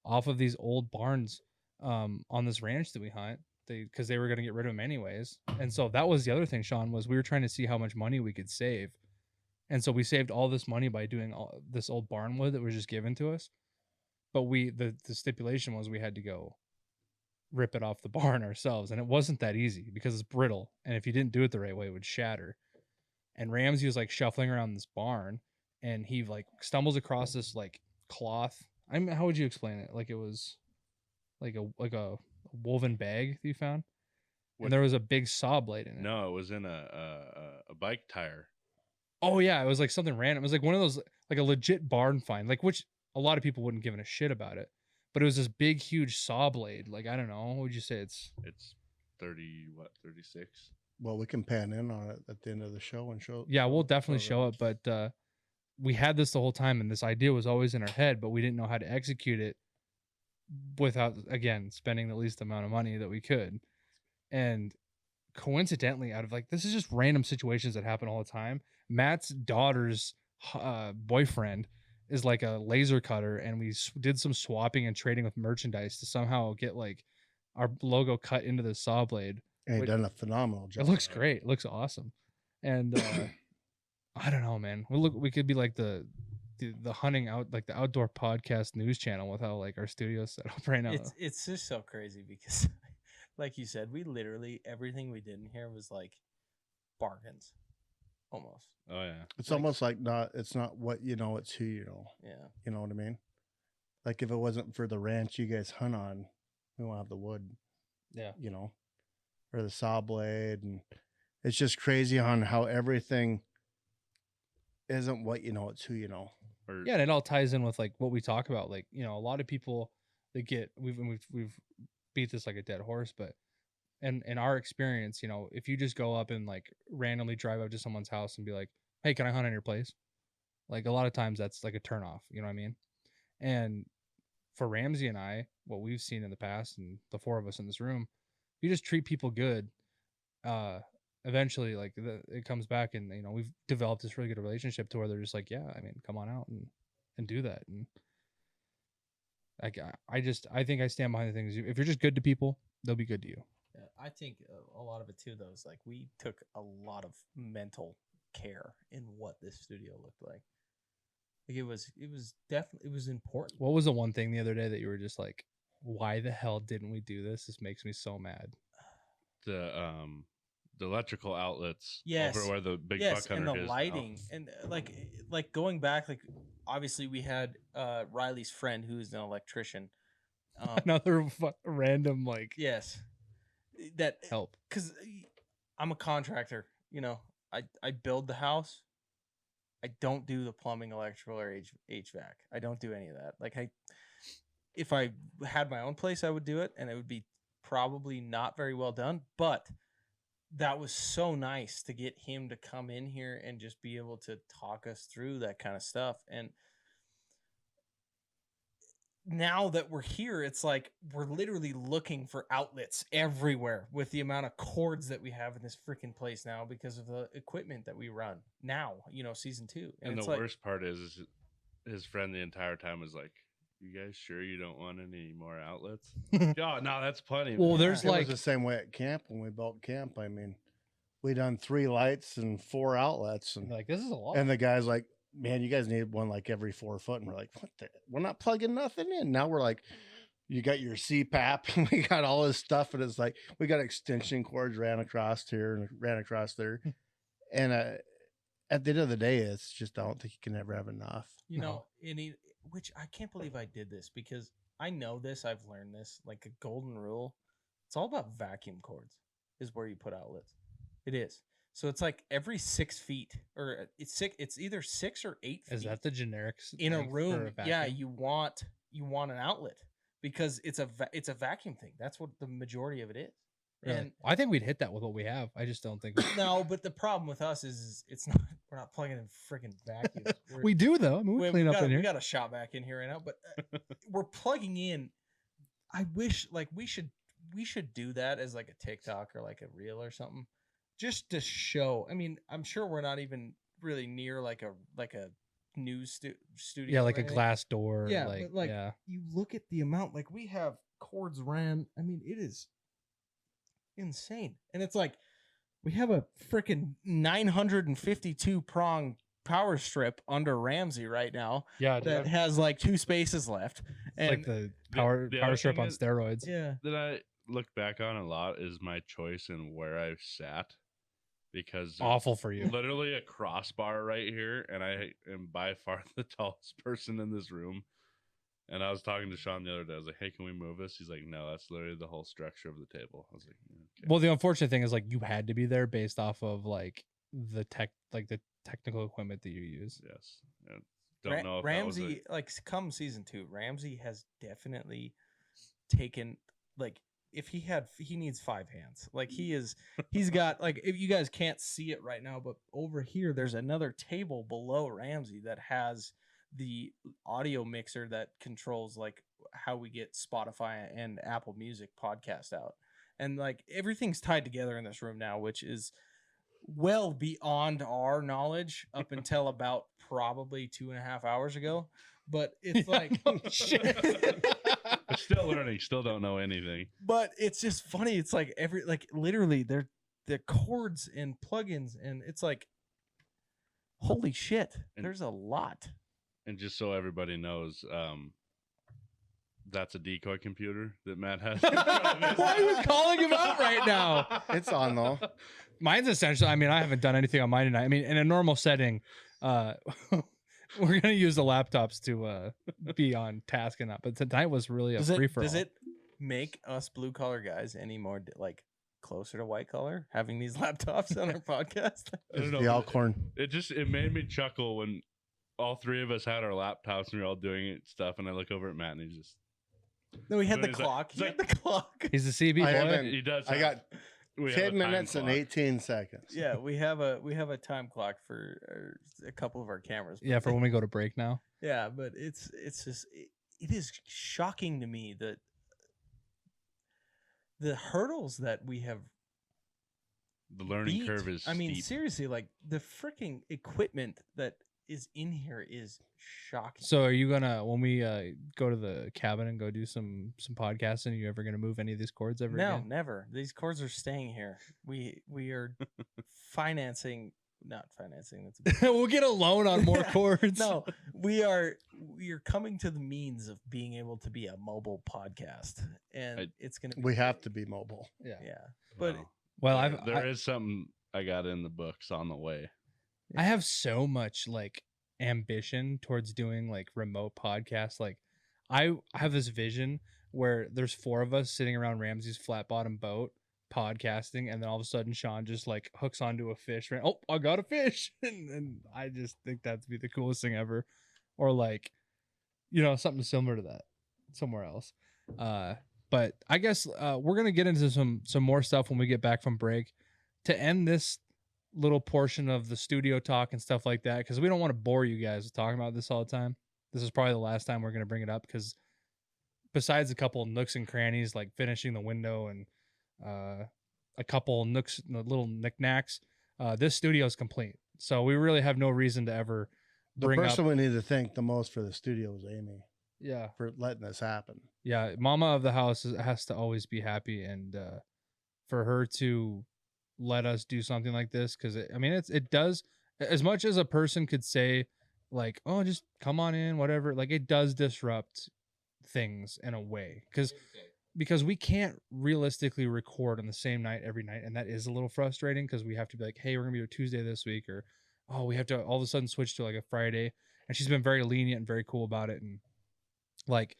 off of these old barns on this ranch that we hunt, because they were going to get rid of them anyways. And so that was the other thing, Sean, was we were trying to see how much money we could save. And so we saved all this money by doing all this old barn wood that was just given to us. But the stipulation was we had to go rip it off the barn ourselves. And it wasn't that easy because it's brittle. And if you didn't do it the right way, it would shatter. And Ramsey was like shuffling around this barn, and he like stumbles across this like cloth. How would you explain it? Like it was like a woven bag that you found, and there was a big saw blade in it. No, it was in a bike tire. Oh yeah, it was like something random. It was like one of those, like a legit barn find, like which a lot of people wouldn't give a shit about it. But it was this big, huge saw blade. Like, I don't know, what would you say? It's 36. Well, we can pan in on it at the end of the show and show. Yeah, we'll definitely show it. But we had this the whole time, and this idea was always in our head, but we didn't know how to execute it without, again, spending the least amount of money that we could. And coincidentally, out of like, this is just random situations that happen all the time. Matt's daughter's boyfriend is like a laser cutter, and we did some swapping and trading with merchandise to somehow get like our logo cut into the saw blade. And he done a phenomenal job. It looks great. It looks awesome. And I don't know, man. We could be like the hunting out, like the outdoor podcast news channel with how like our studio's set up right now. It's just so crazy because, like you said, we literally everything we did in here was like bargains, almost. Oh yeah, it's like, almost like it's not what you know, it's who you know. Yeah, you know what I mean. Like if it wasn't for the ranch you guys hunt on, we won't have the wood. Yeah, or the saw blade, and it's just crazy on how everything isn't what you know, it's who you know. Yeah, and it all ties in with like what we talk about. Like, a lot of people that we've beat this like a dead horse, but in our experience, if you just go up and like randomly drive up to someone's house and be like, "Hey, can I hunt on your place?" Like a lot of times that's like a turnoff. You know what I mean? And for Ramsey and I, what we've seen in the past, and the four of us in this room, if you just treat people good, eventually like it comes back, and we've developed this really good relationship to where they're just like, yeah, I mean, come on out and do that. And I think I stand behind the things. If you're just good to people, they'll be good to you. Yeah, I think a lot of it too, though, is like we took a lot of mental care in what this studio looked like. Like it was definitely, it was important. What was the one thing the other day that you were just like, why the hell didn't we do this? This makes me so mad. The electrical outlets, yes, over where the big yes, buck and hunter the is lighting, now. and like going back, like obviously we had Riley's friend who's an electrician. Another random like yes, that help, because I'm a contractor. I build the house. I don't do the plumbing, electrical, or HVAC. I don't do any of that. Like if I had my own place, I would do it, and it would be probably not very well done. But that was so nice to get him to come in here and just be able to talk us through that kind of stuff. And now that we're here, it's like we're literally looking for outlets everywhere with the amount of cords that we have in this freaking place now because of the equipment that we run now, season 2. And the worst part is his friend the entire time was like, you guys sure you don't want any more outlets? Oh, no, that's plenty. Well, man." there's It was like the same way at camp when we built camp. I mean, we done 3 lights and 4 outlets, and like this is a lot. the guy's like, "Man, you guys need one like every 4 foot." And we're like, "What the? We're not plugging nothing in." Now we're like, "You got your CPAP, and we got all this stuff, and it's like we got extension cords ran across here and ran across there." And at the end of the day, it's just I don't think you can ever have enough. You No. know, which I can't believe I did this because I know this. I've learned this, like a golden rule. It's all about vacuum cords is where you put outlets. It is. So it's like every 6 feet, or it's either 6 or 8 feet. Is that the generics in a length for room? Yeah, vacuum? you want an outlet because it's a vacuum thing. That's what the majority of it is. Really? And I think we'd hit that with what we have. I just don't think no, but the problem with us is it's not. We're not plugging in freaking vacuums. We're- we do though. I mean, we clean up got, in here. We got a shop vac in here right now, but we're plugging in. I wish like we should do that as like a TikTok or like a reel or something, just to show. I mean, I'm sure we're not even really near like a news studio. Yeah, or like a anything. glass door. Yeah, like, but like yeah. you look at the amount, like we have cords ran. I mean, it is insane, and it's like we have a freaking 952 prong power strip under Ramsey right now Yeah, dude, that has like 2 spaces left, it's and like the power the power other strip thing on is- steroids. yeah, That I look back on a lot is my choice in where I sat, because there's Awful for you. literally a crossbar right here, and I am by far the tallest person in this room. And I was talking to Sean the other day. I was like, "Hey, can we move this?" He's like, "No, that's literally the whole structure of the table." I was like, "Okay." Well, the unfortunate thing is like you had to be there based off of like the technical equipment that you use. Yes. Yeah. Don't know if Ramsey like come season 2, Ramsey has definitely taken like if he needs 5 hands. Like he's got like if you guys can't see it right now, but over here there's another table below Ramsey that has the audio mixer that controls like how we get Spotify and Apple Music podcast out. And like everything's tied together in this room now, which is well beyond our knowledge up until about probably 2.5 hours ago. But it's like I'm still learning. Still don't know anything. but it's just funny. It's like literally they're chords and plugins, and it's like holy shit. And- There's a lot. And just so everybody knows, that's a decoy computer that Matt has. Why are you calling him out right now? It's on though. Mine's essentially. I mean, I haven't done anything on mine tonight. I mean, in a normal setting, we're gonna use the laptops to be on task and that. But tonight was really a free for all. Does it make us blue collar guys any more like closer to white collar having these laptops on our podcast? I don't It's know, the but Alcorn. it made me chuckle when all 3 of us had our laptops and we were all doing it stuff, and I look over at Matt and he's just No, we had So the he's like- clock. he's He had like- the clock. He's a CB I boy. haven't- he does. I got we have a 10 time minutes and clock. 18 seconds. Yeah, we have a time clock for a couple of our cameras. Yeah, for when we go to break now. yeah, but it's just it is shocking to me that the hurdles that we have The learning beat. curve is I mean, steep. seriously, like the freaking equipment that is in here is shocking. So, are you gonna when we go to the cabin and go do some podcasting? Are you ever gonna move any of these cords ever No, again? never. These cords are staying here. We are not financing. That's a big We'll get a loan on more cords. no, we are coming to the means of being able to be a mobile podcast, and it's gonna be We have to be mobile. Yeah. yeah. But Well, There is something I got in the books on the way. I have so much like ambition towards doing like remote podcasts. Like I have this vision where there's 4 of us sitting around Ramsey's flat bottom boat podcasting, and then all of a sudden Sean just like hooks onto a fish. Right? Oh, I got a fish, and I just think that'd be the coolest thing ever. Or like, something similar to that somewhere else. But I guess we're gonna get into some more stuff when we get back from break. To end this little portion of the studio talk and stuff like that, because we don't want to bore you guys with talking about this all the time. This is probably the last time we're going to bring it up, because besides a couple nooks and crannies like finishing the window and a couple nooks, little knickknacks, this studio is complete. So we really have no reason to ever The bring person up. we need to thank the most for the studio was Amy. Yeah. for letting this happen. Yeah, mama of the house has to always be happy, and for her to let us do something like this, because I mean, it does, as much as a person could say like, oh, just come on in, whatever, like it does disrupt things in a way, because we can't realistically record on the same night every night, and that is a little frustrating because we have to be like, hey, we're gonna be a Tuesday this week, or oh, we have to all of a sudden switch to like a Friday, and she's been very lenient and very cool about it, and like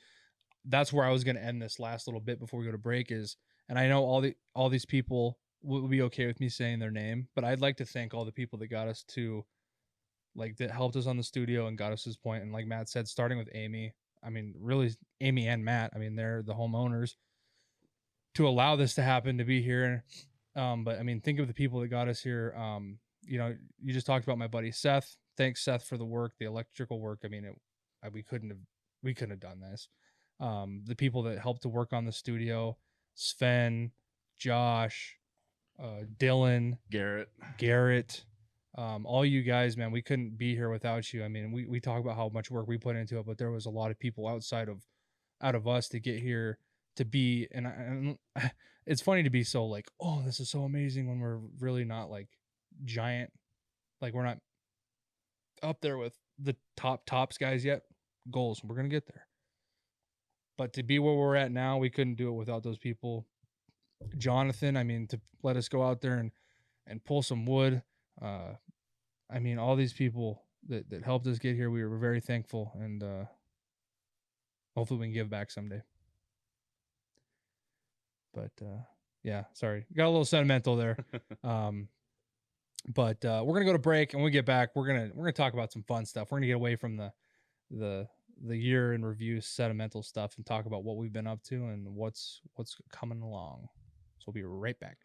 that's where I was going to end this last little bit before we go to break is, and I know all these people will be okay with me saying their name, but I'd like to thank all the people that got us to, like, that helped us on the studio and got us to this point. And like Matt said, starting with Amy, I mean, really Amy and Matt, I mean, they're the homeowners to allow this to happen, to be here. But I mean, think of the people that got us here. You know, you just talked about my buddy Seth. Thanks, Seth, for the work, the electrical work. I mean, we couldn't have done this. The people that helped to work on the studio, Sven, Josh, Dylan, Garrett, all you guys, man, we couldn't be here without you. I mean, we talk about how much work we put into it, but there was a lot of people out of us to get here to be, and it's funny to be so like, oh, this is so amazing, when we're really not like giant, like we're not up there with the tops guys yet. Goals, we're gonna get there. But to be where we're at now, we couldn't do it without those people. Jonathan, I mean, to let us go out there and pull some wood. I mean, all these people that helped us get here, we were very thankful, and hopefully we can give back someday. But yeah, sorry, got a little sentimental there. But we're gonna go to break, and when we get back, we're gonna talk about some fun stuff. We're gonna get away from the year in review sentimental stuff and talk about what we've been up to and what's coming along. So we'll be right back.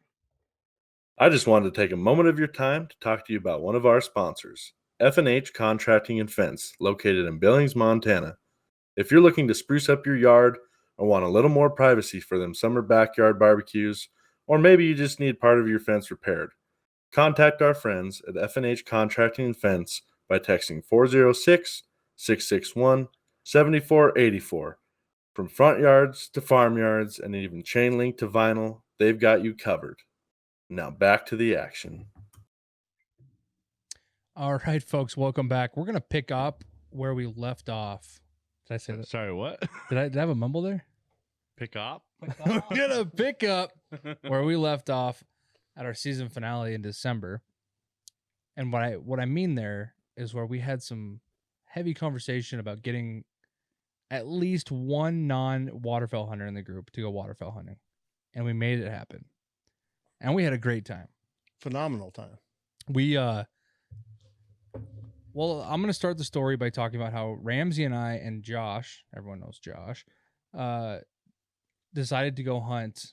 I just wanted to take a moment of your time to talk to you about one of our sponsors, F&H Contracting and Fence, located in Billings, Montana. If you're looking to spruce up your yard or want a little more privacy for them summer backyard barbecues, or maybe you just need part of your fence repaired, contact our friends at F&H Contracting and Fence by texting 406-661-7484. From front yards to farmyards and even chain link to vinyl, they've got you covered. Now back to the action. All right, folks, welcome back. We're gonna pick up where we left off. Did I say that? Sorry, what? Did I have a mumble there? Pick up? We're gonna pick up where we left off at our season finale in December. And what I mean there is where we had some heavy conversation about getting at least one non-waterfowl hunter in the group to go waterfowl hunting. And we made it happen. And we had a great time. Phenomenal time. We well, I'm going to start the story by talking about how Ramsey and I and Josh, everyone knows Josh, decided to go hunt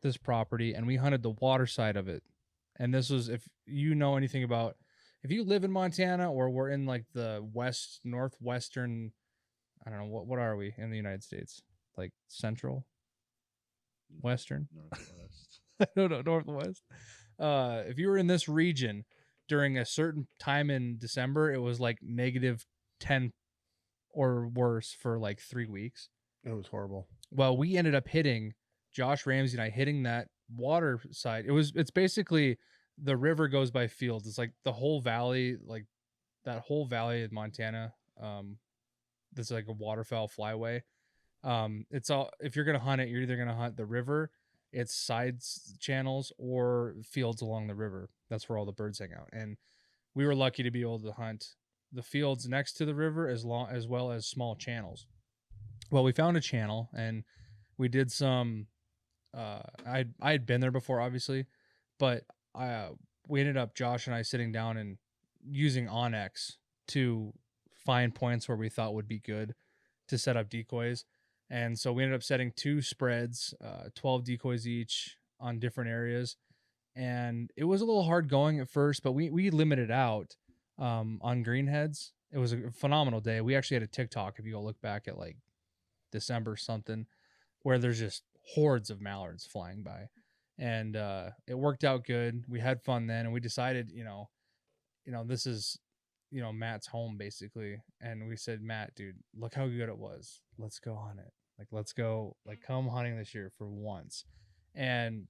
this property, and we hunted the water side of it. And this was, if you know anything about, if you live in Montana or we're in like the northwestern, I don't know, what are we in the United States? Like central? Western? Northwest. I don't know, northwest. If you were in this region during a certain time in December, it was like -10 or worse for like 3 weeks. It was horrible. Well, we ended up hitting, Josh Ramsey and I hitting that water side. It's basically, the river goes by fields. It's like the whole valley, like that whole valley of Montana. That's like a waterfowl flyway. It's all, if you're gonna hunt it, you're either gonna hunt the river, its sides channels, or fields along the river. That's where all the birds hang out. And we were lucky to be able to hunt the fields next to the river as well as small channels. Well, we found a channel, and we did some. I had been there before, obviously, but we ended up, Josh and I, sitting down and using Onyx to find points where we thought would be good to set up decoys. And so we ended up setting 2 spreads, 12 decoys each on different areas. And it was a little hard going at first, but we limited out on greenheads. It was a phenomenal day. We actually had a TikTok, if you go look back at like December something, where there's just hordes of mallards flying by. And it worked out good. We had fun then, and we decided, this is, Matt's home basically, and we said, Matt, dude, look how good it was. Let's go on it. Like, let's go, like, come hunting this year for once. And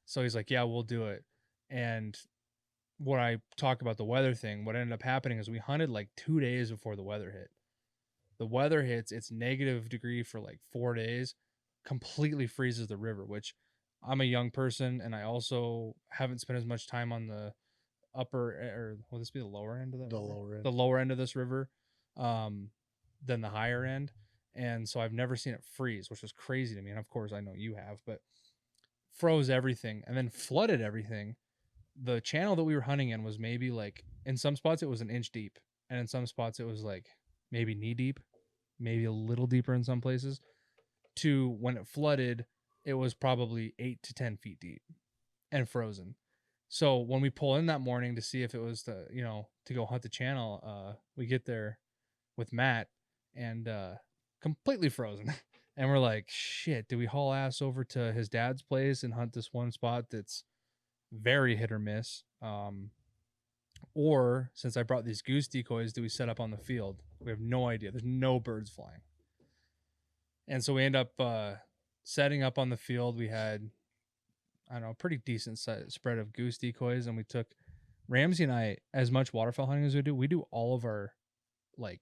so he's like, yeah, we'll do it. And when I talk about the weather thing, what ended up happening is we hunted like 2 days before the weather hit. The weather hits, it's negative degree for like 4 days, completely freezes the river, which I'm a young person and I also haven't spent as much time on the upper, or will this be the lower end of that? The river? lower end. The lower end of this river, than the higher end. And so I've never seen it freeze, which was crazy to me. And of course I know you have, but froze everything and then flooded everything. The channel that we were hunting in was maybe like, in some spots it was an inch deep, and in some spots it was like maybe knee deep, maybe a little deeper in some places. To when it flooded, it was probably 8 to 10 feet deep and frozen. So when we pull in that morning to see if it was to go hunt the channel, we get there with Matt and completely frozen. And we're like, shit, do we haul ass over to his dad's place and hunt this one spot that's very hit or miss? Or since I brought these goose decoys, do we set up on the field? We have no idea. There's no birds flying. And so we end up setting up on the field. We had, I don't know, a pretty decent spread of goose decoys. And we took, Ramsey and I, as much waterfowl hunting as we do all of our like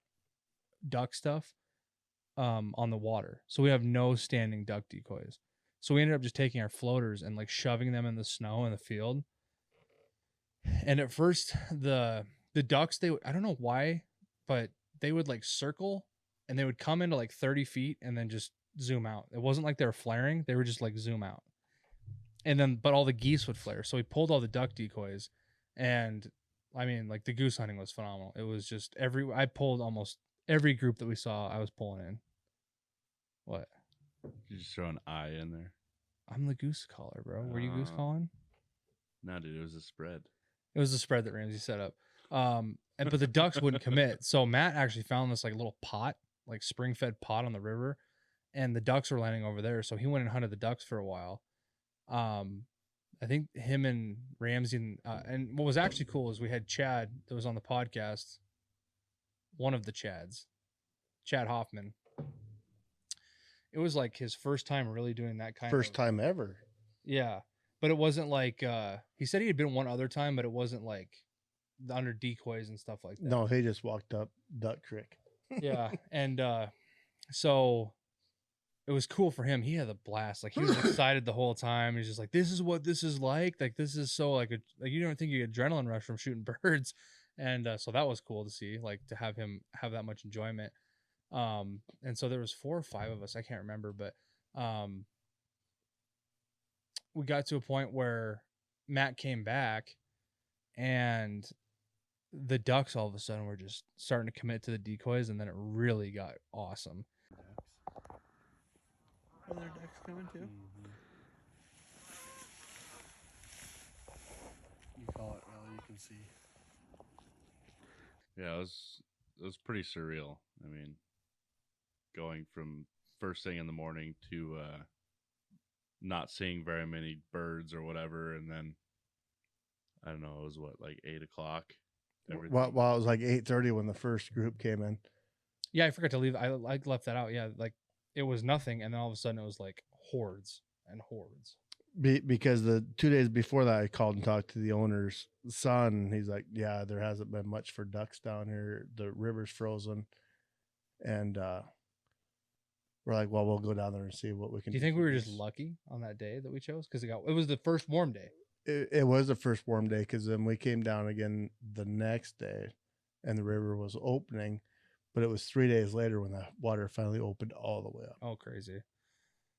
duck stuff on the water. So we have no standing duck decoys. So we ended up just taking our floaters and like shoving them in the snow in the field. And at first the ducks, I don't know why, but they would like circle and they would come into like 30 feet and then just zoom out. It wasn't like they were flaring. They were just like zoom out. And then, but all the geese would flare. So we pulled all the duck decoys, and I mean, like, the goose hunting was phenomenal. It was just I pulled almost every group that we saw, I was pulling in. What? You just throw an I in there. I'm the goose caller, bro. Were you goose calling? No, dude, it was a spread. It was the spread that Ramsey set up. But the ducks wouldn't commit. So Matt actually found this like little pot, like spring-fed pot on the river, and the ducks were landing over there. So he went and hunted the ducks for a while. I think him and Ramsey and what was actually cool is we had Chad that was on the podcast. One of the Chads, Chad Hoffman. It was like his first time really doing that kind First time ever. Yeah. But it wasn't like, he said he had been one other time, but it wasn't like under decoys and stuff like that. No, he just walked up Duck Creek. Yeah. And so it was cool for him. He had a blast. Like, he was excited the whole time. He's just like, this is what this is like. Like, this is so like you don't think you get adrenaline rush from shooting birds. And so that was cool to see, like, to have him have that much enjoyment. And so there was 4 or 5 of us. I can't remember, but we got to a point where Matt came back and the ducks all of a sudden were just starting to commit to the decoys, and then it really got awesome. Are there ducks coming too? You call it well, you can see. Yeah, it was pretty surreal. I mean, going from first thing in the morning to not seeing very many birds or whatever, and then I don't know, it was what, like 8 o'clock. Well, it was like 8:30 when the first group came in. Yeah, I forgot to leave. I left that out. Yeah, like, it was nothing, and then all of a sudden it was like hordes and hordes. Because the 2 days before that, I called and talked to the owner's son. He's like, yeah, there hasn't been much for ducks down here. The river's frozen. And we're like, well, we'll go down there and see what we can do. Do you think we for were just this. lucky on that day that we chose? Because it was the first warm day. It was the first warm day, because then we came down again the next day and the river was opening, but it was 3 days later when the water finally opened all the way up. Oh, crazy.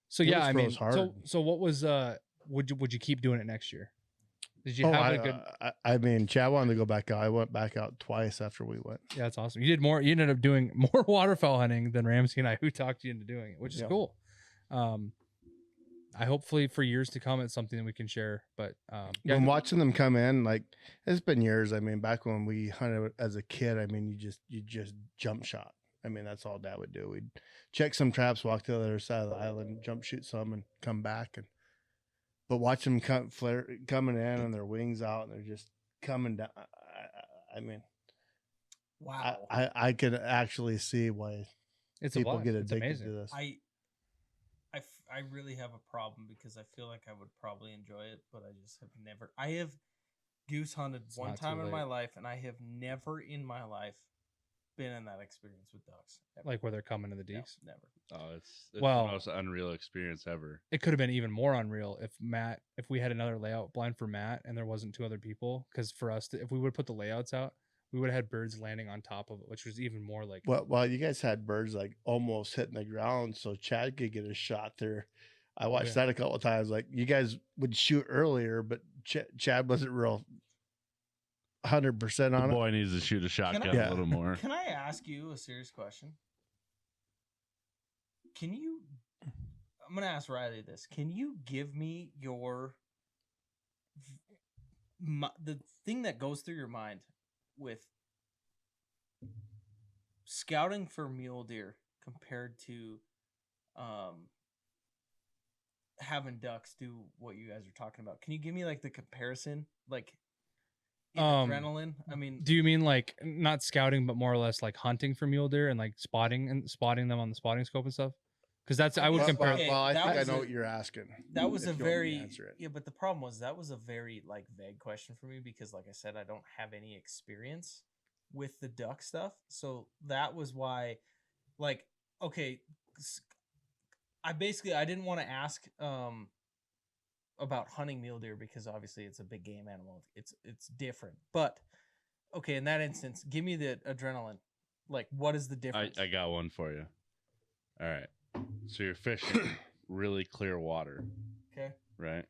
So It yeah, was I mean, froze hard. so what was would you keep doing it next year? Did you Oh, have a good? I mean, Chad wanted to go back out. I went back out twice after we went. Yeah, that's awesome. You did more. You ended up doing more waterfowl hunting than Ramsey and I, who talked you into doing it, which is Yeah. cool. I hopefully for years to come, it's something that we can share. But yeah, When watching them come in, like, it's been years. I mean, back when we hunted as a kid, I mean, you just jump shot. I mean, that's all Dad would do. We'd check some traps, walk to the other side of the island, jump shoot some, and come back. But watch them coming in and their wings out, and they're just coming down. I mean, Wow. I can actually see why It's a people blast. get It's addicted amazing. to this. I really have a problem because I feel like I would probably enjoy it, but I just have never. I have goose hunted It's one not too time in my late. life, and I have never in my life been in that experience with ducks. Ever. Like where they're coming to the No, deeks. never. Oh, it's Well- the most unreal experience ever. It could have been even more unreal if we had another layout blind for Matt and there wasn't 2 other people. Because for us, if we would put the layouts out, we would have had birds landing on top of it, which was even more like. Well, you guys had birds like almost hitting the ground, so Chad could get a shot there. I watched yeah. that a couple of times. Like you guys would shoot earlier, but Chad wasn't real 100% The on it. boy needs to shoot a shotgun Yeah. a little more. Can I ask you a serious question? Can you? I'm gonna ask Riley this. Can you give me the thing that goes through your mind with scouting for mule deer compared to having ducks do what you guys are talking about? Can you give me like the comparison, like in adrenaline? I mean, Do you mean like not scouting, but more or less like hunting for mule deer and like spotting them on the spotting scope and stuff? Because that's I would Well, compare. okay, I that think I was know a- what you're asking. that was if a you want me to very answer it. yeah, but the problem was that was a very like vague question for me because like I said, I don't have any experience with the duck stuff. So that was why like okay, I didn't want to ask about hunting mule deer because obviously it's a big game animal. It's different. But okay, in that instance, give me the adrenaline. Like what is the difference? I got one for you. All right. So you're fishing really clear water, Okay. right?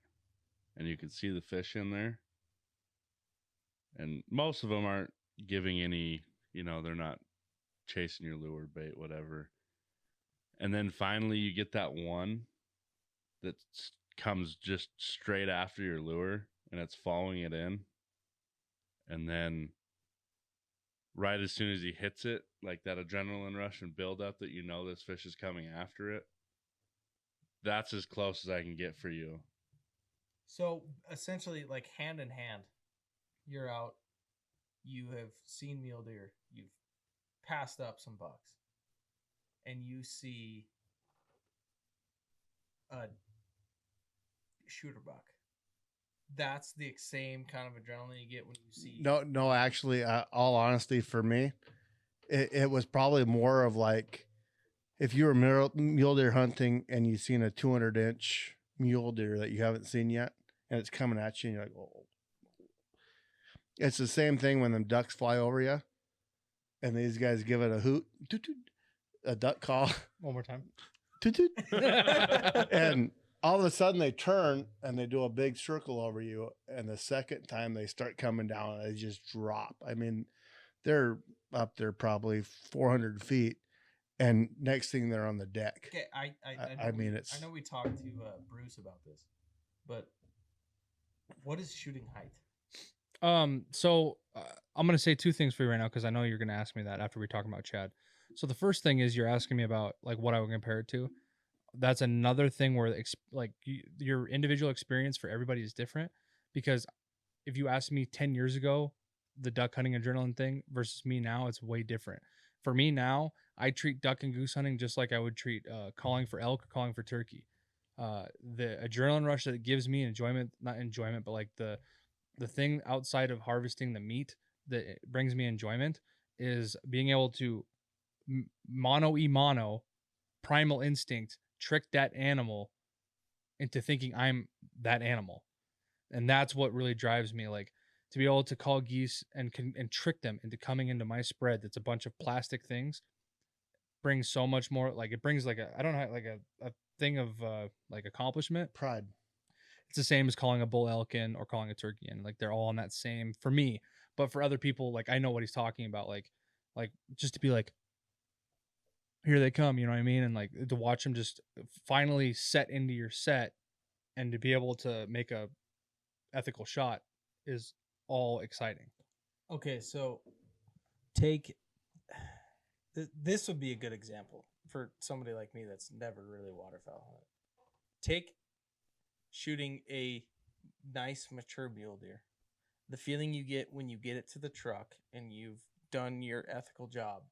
And you can see the fish in there. And most of them aren't giving any, they're not chasing your lure bait, whatever. And then finally you get that one that comes just straight after your lure and it's following it in. And then right as soon as he hits it, like that adrenaline rush and build up that this fish is coming after it. That's as close as I can get for you. So essentially, like hand in hand, you're out. You have seen mule deer. You've passed up some bucks, and you see a shooter buck. That's the same kind of adrenaline you get when you see. No, actually, all honesty, for me, it was probably more of like if you were mule deer hunting and you've seen a 200-inch mule deer that you haven't seen yet, and it's coming at you, and you're like, oh. It's the same thing when them ducks fly over you, and these guys give it a hoot, toot, toot, a duck call, One more time. toot, toot. And all of a sudden they turn and they do a big circle over you, and the second time they start coming down, they just drop. I mean, they're up there probably 400 feet, and next thing they're on the deck. Okay, I mean, it's- I know we talked to Bruce about this, but what is shooting height? So I'm gonna say 2 things for you right now because I know you're gonna ask me that after we talk about Chad. So the first thing is you're asking me about like what I would compare it to. That's another thing where your individual experience for everybody is different, because if you asked me 10 years ago the duck hunting adrenaline thing versus me now, it's way different. For me now, I treat duck and goose hunting just like I would treat calling for elk or calling for turkey. The adrenaline rush that it gives me, not enjoyment, but like the thing outside of harvesting the meat that it brings me enjoyment is being able to mono primal instinct trick that animal into thinking I'm that animal. And that's what really drives me, like to be able to call geese and trick them into coming into my spread that's a bunch of plastic things brings so much more. Like it brings like I don't know, like a thing of like accomplishment. Pride. It's the same as calling a bull elk in or calling a turkey in. Like they're all on that same for me. But for other people, like I know what he's talking about. Like just to be like, here they come, you know what I mean? And like to watch them just finally set into your set and to be able to make a ethical shot is all exciting. Okay, so take this would be a good example for somebody like me that's never really waterfowl hunted. Take shooting a nice mature mule deer. The feeling you get when you get it to the truck and you've done your ethical job.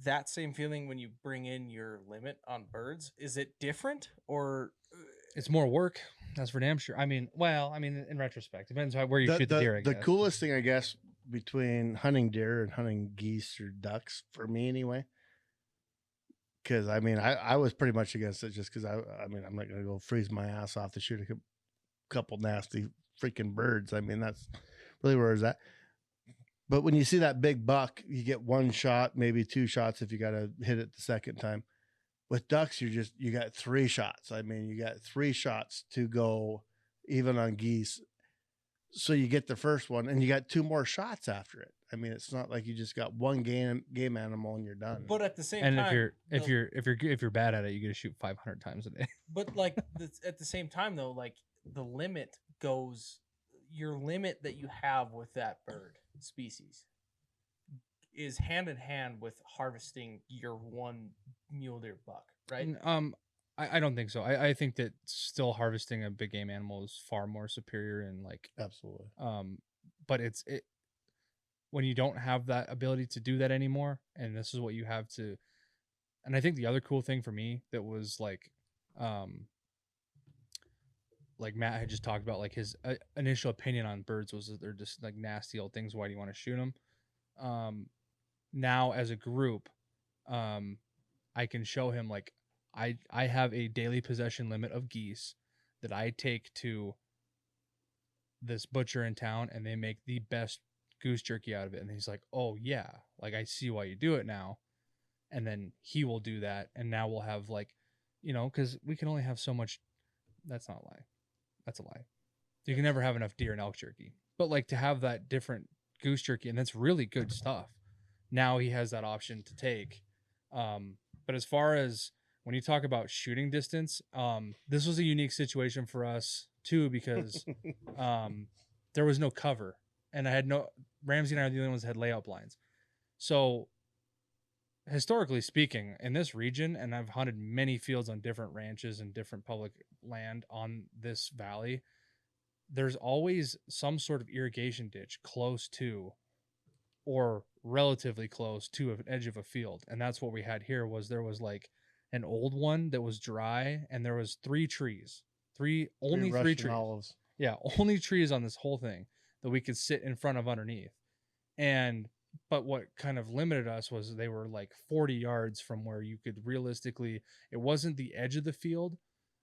That same feeling when you bring in your limit on birds, is it different or It's more work. That's for damn sure. I mean, in retrospect, depends on where you shoot the deer. I the guess. coolest thing, I guess, between hunting deer and hunting geese or ducks, for me anyway, because I mean, I was pretty much against it just because I mean, I'm not gonna go freeze my ass off to shoot a couple nasty freaking birds. I mean, that's really where it's at. But when you see that big buck, you get one shot, maybe two shots if you got to hit it the second time. With ducks, you got 3 shots. I mean, you got 3 shots to go, even on geese. So you get the first one, and you got 2 more shots after it. I mean, it's not like you just got one game animal and you're done. but at the same And time if you're bad at it, you get to shoot 500 times a day. but like at the same time though, like the limit goes, your limit that you have with that bird species is hand in hand with harvesting your one mule deer buck, right? I don't think so. I think that still harvesting a big game animal is far more superior and like Absolutely. but it when you don't have that ability to do that anymore, and this is what you have to. And I think the other cool thing for me that was like Matt had just talked about, like his initial opinion on birds was that they're just like nasty old things. Why do you want to shoot them? Now as a group, I can show him like I have a daily possession limit of geese that I take to this butcher in town, and they make the best goose jerky out of it. And he's like, oh yeah, like I see why you do it now. And then he will do that, and now we'll have like, because we can only have so much. That's not a lie. That's a lie. You can never have enough deer and elk jerky. But like to have that different goose jerky, and that's really good stuff. Now he has that option to take. But as far as when you talk about shooting distance, this was a unique situation for us too, because there was no cover, and Ramsey and I are the only ones that had layout blinds. So historically speaking, in this region, and I've hunted many fields on different ranches and different public land on this valley, there's always some sort of irrigation ditch close to or relatively close to an edge of a field. And that's what we had here. Was there was like an old one that was dry, and there was 3 trees, only 3 trees. Olives. Yeah, only trees on this whole thing that we could sit in front of underneath. But what kind of limited us was they were like 40 yards from where you could realistically, it wasn't the edge of the field,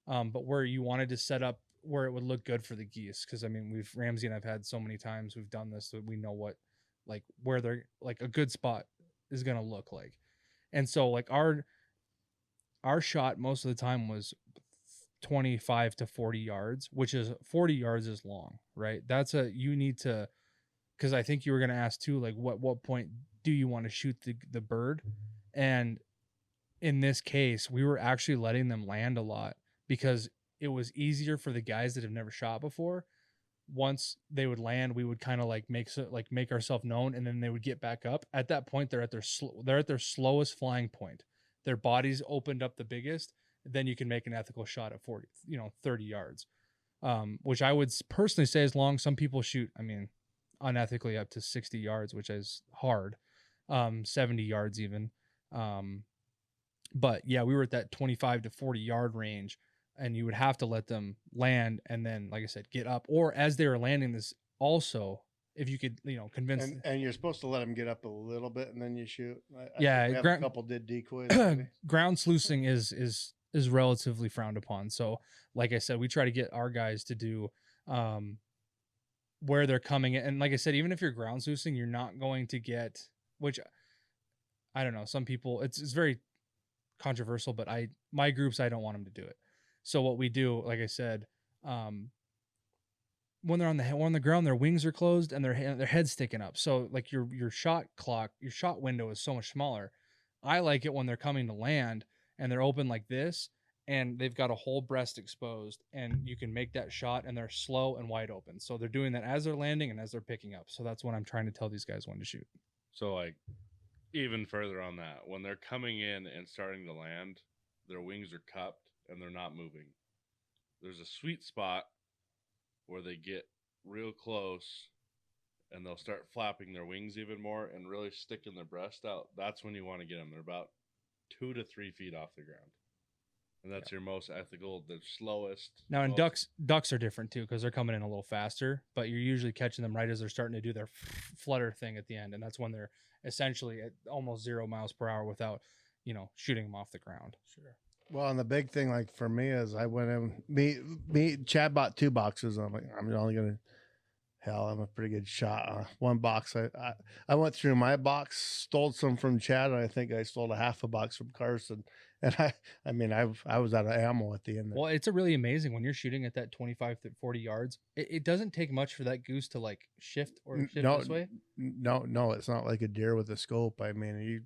but where you wanted to set up where it would look good for the geese. Cause I mean, Ramsey and I've had so many times we've done this that we know what, like where they're like a good spot is going to look like. And so like our shot most of the time was 25 to 40 yards, which is 40 yards is long, right? You need to, because I think you were going to ask too, like what point do you want to shoot the bird? And in this case, we were actually letting them land a lot because it was easier for the guys that have never shot before. Once they would land, we would kind of like make ourselves known, and then they would get back up. At that point, they're at their slowest flying point. Their bodies opened up the biggest. Then you can make an ethical shot at 40, 30 yards, which I would personally say is long. Some people shoot, unethically up to 60 yards, which is hard, 70 yards even. But yeah, we were at that 25 to 40 yard range, and you would have to let them land and then, like I said, get up. Or as they were landing this also, if you could, convince. And you're supposed to let them get up a little bit and then you shoot. Yeah, think we have a couple did decoys. Maybe. Ground sluicing is relatively frowned upon. So like I said, we try to get our guys to do where they're coming in. And like I said, even if you're ground sluicing, you're not going to get, which I don't know, some people, it's very controversial, but my groups, I don't want them to do it. So what we do, like I said, when they're on the ground, their wings are closed and their head's sticking up. So like your shot window is so much smaller. I like it when they're coming to land and they're open like this, and they've got a whole breast exposed, and you can make that shot, and they're slow and wide open. So they're doing that as they're landing and as they're picking up. So that's what I'm trying to tell these guys when to shoot. So like even further on that, when they're coming in and starting to land, their wings are cupped and they're not moving. There's a sweet spot where they get real close and they'll start flapping their wings even more and really sticking their breast out. That's when you want to get them. They're about 2 to 3 feet off the ground. And that's your most ethical, the slowest. Now, and most- ducks are different too because they're coming in a little faster, but you're usually catching them right as they're starting to do their flutter thing at the end, and that's when they're essentially at almost 0 miles per hour without, shooting them off the ground. Sure. Well, and the big thing, like for me, is I went in. Chad bought 2 boxes. I'm like, I'm only gonna. Hell, I'm a pretty good shot. 1 box. I went through my box, stole some from Chad, and I think I stole a half a box from Carson. And I was out of ammo at the end. Well, it's a really amazing when you're shooting at that 25 to 40 yards. It doesn't take much for that goose to like shift this way. No, it's not like a deer with a scope. I mean,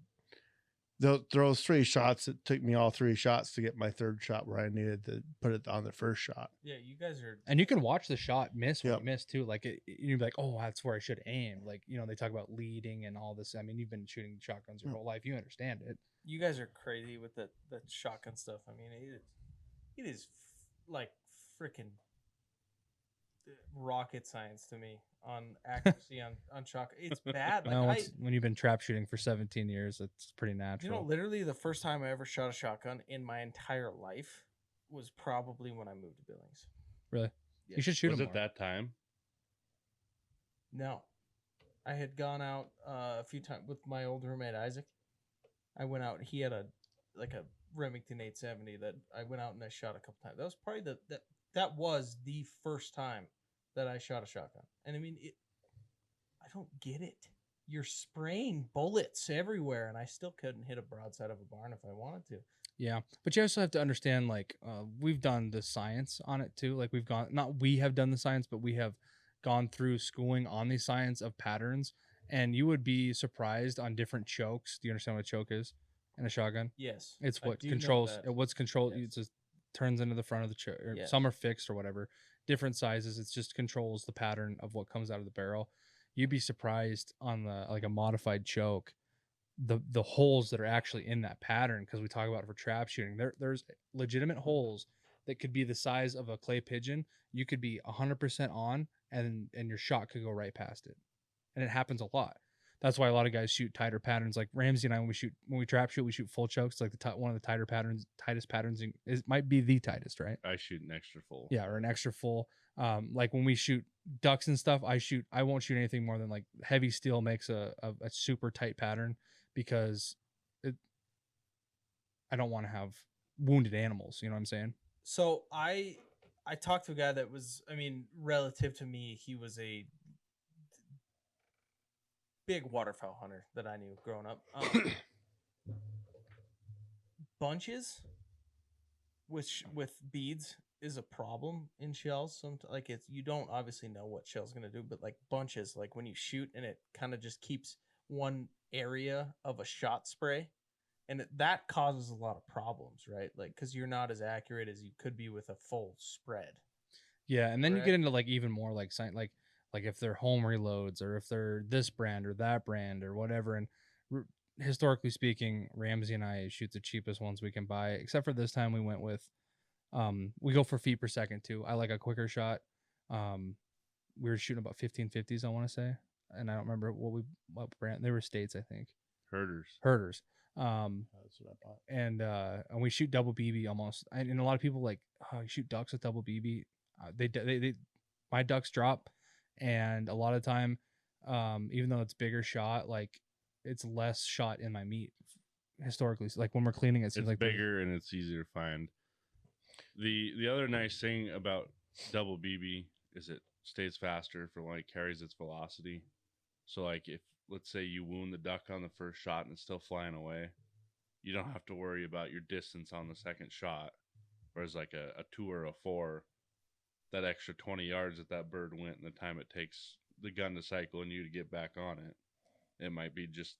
those 3 shots, it took me all 3 shots to get my 3rd shot where I needed to put it on the first shot. Yeah, you guys are. And you can watch the shot miss when Yep. you miss too. Like you'd be like, oh, that's where I should aim. Like, they talk about leading and all this. I mean, you've been shooting shotguns your whole life. You understand it. You guys are crazy with the shotgun stuff. I mean, it is like freaking rocket science to me on accuracy on shotgun. It's bad. Like Well, when you've been trap shooting for 17 years, it's pretty natural. literally the first time I ever shot a shotgun in my entire life was probably when I moved to Billings. Really? Yeah. You should shoot was them it more. that time? No, I had gone out a few times with my old roommate Isaac. I went out. He had a Remington 870 that I went out and I shot a couple times. That was probably that was the first time that I shot a shotgun. And I mean, I don't get it. You're spraying bullets everywhere, and I still couldn't hit a broadside of a barn if I wanted to. Yeah, but you also have to understand, like, we've done the science on it too. Like, we have done the science, but we have gone through schooling on the science of patterns, and you would be surprised on different chokes. Do you understand what a choke is in a shotgun? Yes, It's I what do know controls. that. What's controlled? Yes. It just turns into the front of the choke. Yes. Some are fixed or whatever. Different sizes. It just controls the pattern of what comes out of the barrel. You'd be surprised on a modified choke, the holes that are actually in that pattern, because we talk about it for trap shooting. There's legitimate holes that could be the size of a clay pigeon. You could be 100% on, and your shot could go right past it, and it happens a lot. That's why a lot of guys shoot tighter patterns. Like Ramsey and I, when we trap shoot, we shoot full chokes. Like one of the tightest patterns might be the tightest, right? I shoot an extra full. Yeah, or an extra full. Like when we shoot ducks and stuff, I won't shoot anything more than like heavy steel makes a super tight pattern, because I don't want to have wounded animals. You know what I'm saying? So I talked to a guy that was, I mean, relative to me, he was a big waterfowl hunter that I knew growing up. Bunches with beads is a problem in shells. Like you don't obviously know what shell's gonna do, but like bunches, like when you shoot and it kind of just keeps one area of a shot spray, and that causes a lot of problems, right? Like because you're not as accurate as you could be with a full spread. Yeah, and then you Correct. get into like even more like like if they're home reloads, or if they're this brand or that brand or whatever. And historically speaking, Ramsey and I shoot the cheapest ones we can buy, except for this time we went with we go for feet per second too. I like a quicker shot. We were shooting about 1550s, I want to say, and I don't remember what brand. They were States, I think. Herders. That's what I bought. And we shoot double BB almost. And a lot of people like, oh, you shoot ducks with double BB. They my ducks drop, and a lot of time, even though it's bigger shot, like it's less shot in my meat historically. So, like when we're cleaning it, It's seems like bigger and it's easier to find. The other nice thing about double BB is it stays faster for like carries its velocity. So like if let's say you wound the duck on the first shot and it's still flying away, you don't have to worry about your distance on the second shot. Whereas like a 2 or a 4, that extra 20 yards that bird went and the time it takes the gun to cycle and you to get back on it, it might be just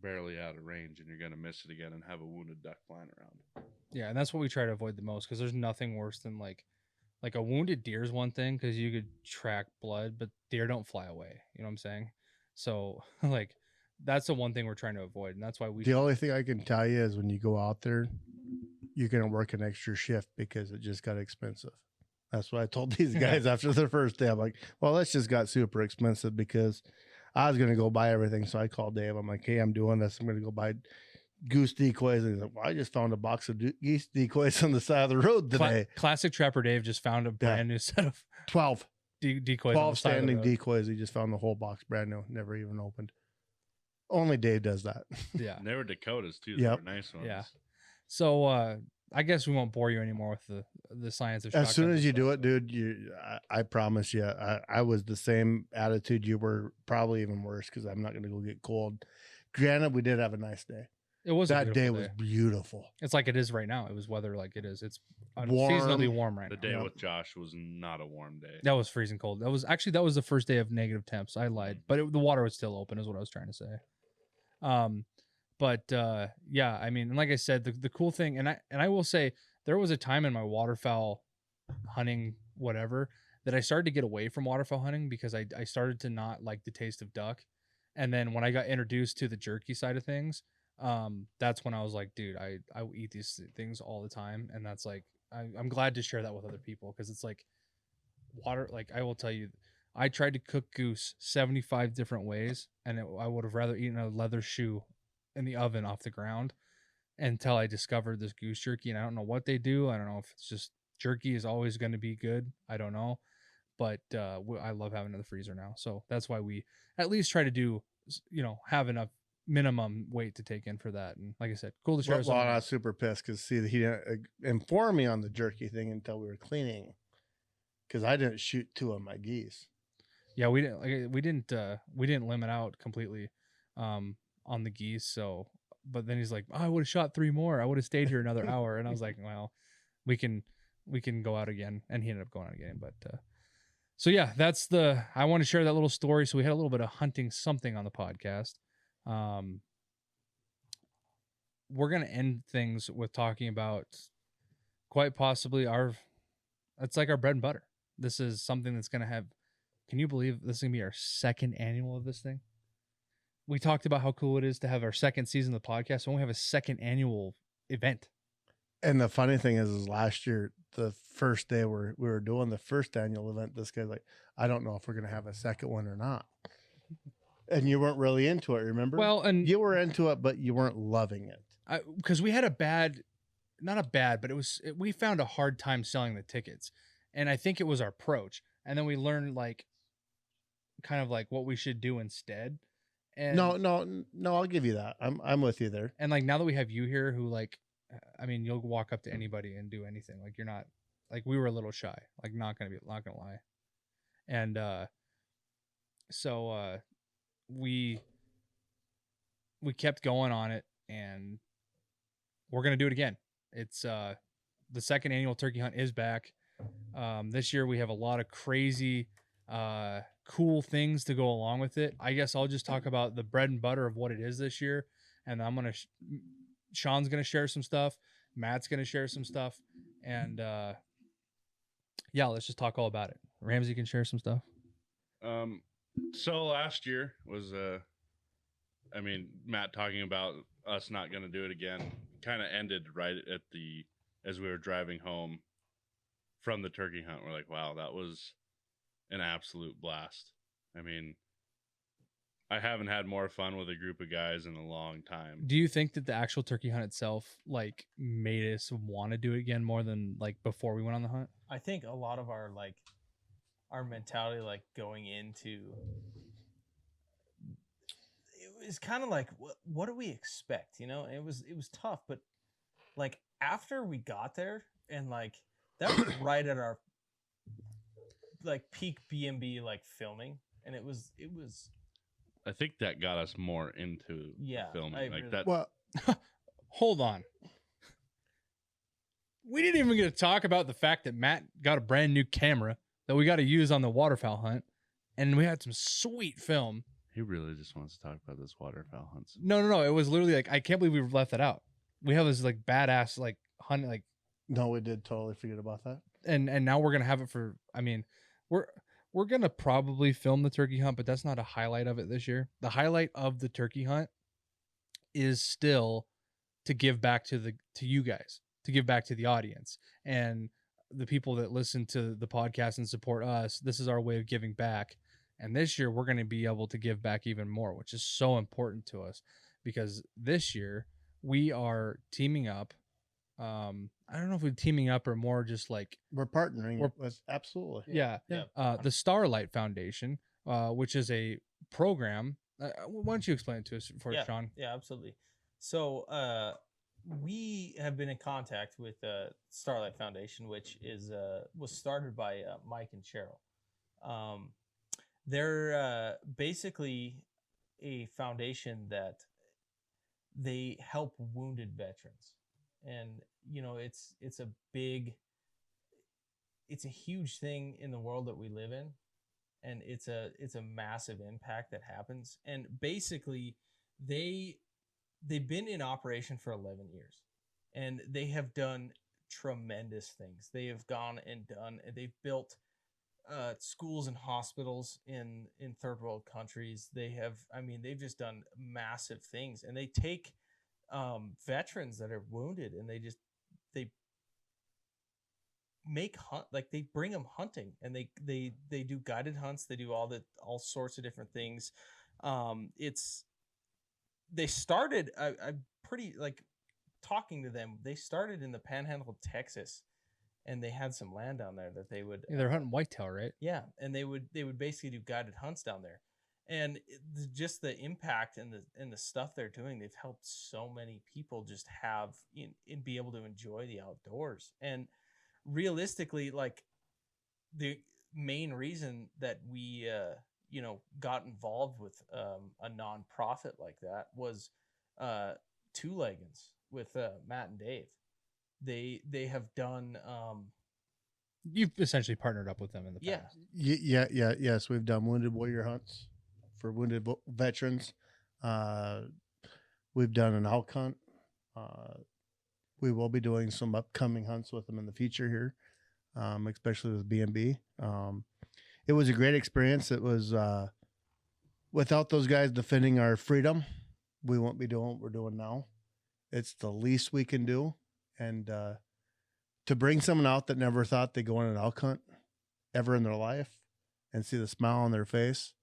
barely out of range and you're going to miss it again and have a wounded duck flying around. Yeah, and that's what we try to avoid the most, because there's nothing worse than like a wounded deer is one thing, because you could track blood, but deer don't fly away. You know what I'm saying? So like that's the one thing we're trying to avoid, and that's why we. The only thing I can tell you is when you go out there, you're going to work an extra shift because it just got expensive. That's what I told these guys after the first day. I'm like, well, this just got super expensive because I was going to go buy everything. So I called Dave. I'm like, hey, I'm doing this. I'm going to go buy goose decoys. And he's like, well, I just found a box of geese decoys on the side of the road today. Classic Trapper Dave just found a brand new set of 12 decoys. On the side of the standing road. decoys. He just found the whole box brand new, never even opened. Only Dave does that. Yeah. And they were Dakotas too. Yep. They were nice ones. Yeah. So I guess we won't bore you anymore with the science of As soon shotguns as you and do stuff. it, dude, I promise you, I was the same attitude you were, probably even worse because I'm not going to go get cold. Granted, we did have a nice day. It was a That day beautiful was beautiful. It's like it is right now. It was weather like it is. It's Warm. unseasonably warm right The now. day Yep. with Josh was not a warm day. That was freezing cold. That was the first day of negative temps. I lied, but the water was still open, is what I was trying to say. Yeah, I mean, and like I said, the cool thing, and I will say, there was a time in my waterfowl hunting, whatever, that I started to get away from waterfowl hunting because I started to not like the taste of duck, and then when I got introduced to the jerky side of things, that's when I was like, dude, I eat these things all the time, and that's like, I'm glad to share that with other people because it's like water. Like I will tell you, I tried to cook goose 75 different ways, and I would have rather eaten a leather shoe in the oven off the ground until I discovered this goose jerky. And I don't know what they do. I don't know if it's just jerky is always going to be good. I don't know, but I love having it in the freezer now. So that's why we at least try to do, have enough minimum weight to take in for that. And like I said, cool to share. Well, I was super pissed because he didn't inform me on the jerky thing until we were cleaning because I didn't shoot 2 of my geese. Yeah, we didn't limit out completely on the geese. So, but then he's like, oh, I would have shot 3 more. I would have stayed here another hour. And I was like, well, we can go out again. And he ended up going out again. But so yeah, I want to share that little story. So we had a little bit of hunting something on the podcast. We're gonna end things with talking about quite possibly it's like our bread and butter. This is something that's gonna have. Can you believe this is going to be our 2nd annual of this thing? We talked about how cool it is to have our 2nd season of the podcast, and we have a 2nd annual event. And the funny thing is last year, the first day we were doing the first annual event, this guy's like, I don't know if we're going to have a 2nd one or not. And you weren't really into it, remember? Well, and you were into it, but you weren't loving it. because we had we found a hard time selling the tickets. And I think it was our approach. And then we learned kind of like what we should do instead. And No, I'll give you that. I'm with you there. And like now that we have you here who I mean, you'll walk up to anybody and do anything. Like you're not like we were a little shy, like not gonna lie. And so we kept going on it, and we're gonna do it again. It's the 2nd annual turkey hunt is back. This year we have a lot of crazy cool things to go along with it. I guess I'll just talk about the bread and butter of what it is this year, and I'm gonna Sean's gonna share some stuff, Matt's gonna share some stuff, and yeah, let's just talk all about it. Ramsey can share some stuff. So last year was Matt talking about us not going to do it again kind of ended right at as we were driving home from the turkey hunt. We're like, wow, that was an absolute blast. I mean, I haven't had more fun with a group of guys in a long time. Do you think that the actual turkey hunt itself made us want to do it again more than before we went on the hunt? I think a lot of our mentality going into it was kind of what do we expect, it was tough, but after we got there and that was right at our peak B&B filming, and it was I think that got us more into filming that. Well, Hold on. We didn't even get to talk about the fact that Matt got a brand new camera that we got to use on the waterfowl hunt, and we had some sweet film. He really just wants to talk about this waterfowl hunts. No. It was literally I can't believe we left that out. We have this badass hunt no, we did totally forget about that. and now we're gonna have it for. I mean, we're gonna probably film the turkey hunt, but that's not a highlight of it this year. The highlight of the turkey hunt is still to give back to you guys, to give back to the audience, and the people that listen to the podcast and support us, this is our way of giving back. And this year we're going to be able to give back even more, which is so important to us because this year we are teaming up. I don't know if we're teaming up or more just like We're partnering We're- with absolutely. yeah, the Starlight Foundation, which is a program. Why don't you explain it to us for us, Sean? Yeah, absolutely. So we have been in contact with Starlight Foundation, which is was started by Mike and Cheryl. They're basically a foundation that they help wounded veterans, and you know it's a huge thing in the world that we live in, and it's a massive impact that happens. And basically, they've been in operation for 11 years, and they have done tremendous things. They have gone and done, and they've built schools and hospitals in third world countries. They've just done massive things, and they take veterans that are wounded, and they they bring them hunting, and they do guided hunts. They do all sorts of different things. They started, I'm pretty like talking to them. They started in the Panhandle of Texas, and they had some land down there that they would. Yeah, they're hunting whitetail, right? Yeah, and they would basically do guided hunts down there, and just the impact and the stuff they're doing, they've helped so many people just have and be able to enjoy the outdoors. And realistically, like the main reason that we got involved with a nonprofit like that was Two Leggins with Matt and Dave. They have done You've essentially partnered up with them in the yeah. past. Yes. We've done wounded warrior hunts for wounded veterans. We've done an elk hunt. We will be doing some upcoming hunts with them in the future here, especially with B&B. It was a great experience. It was without those guys defending our freedom, we won't be doing what we're doing now. It's the least we can do, and to bring someone out that never thought they'd go on an elk hunt ever in their life and see the smile on their face,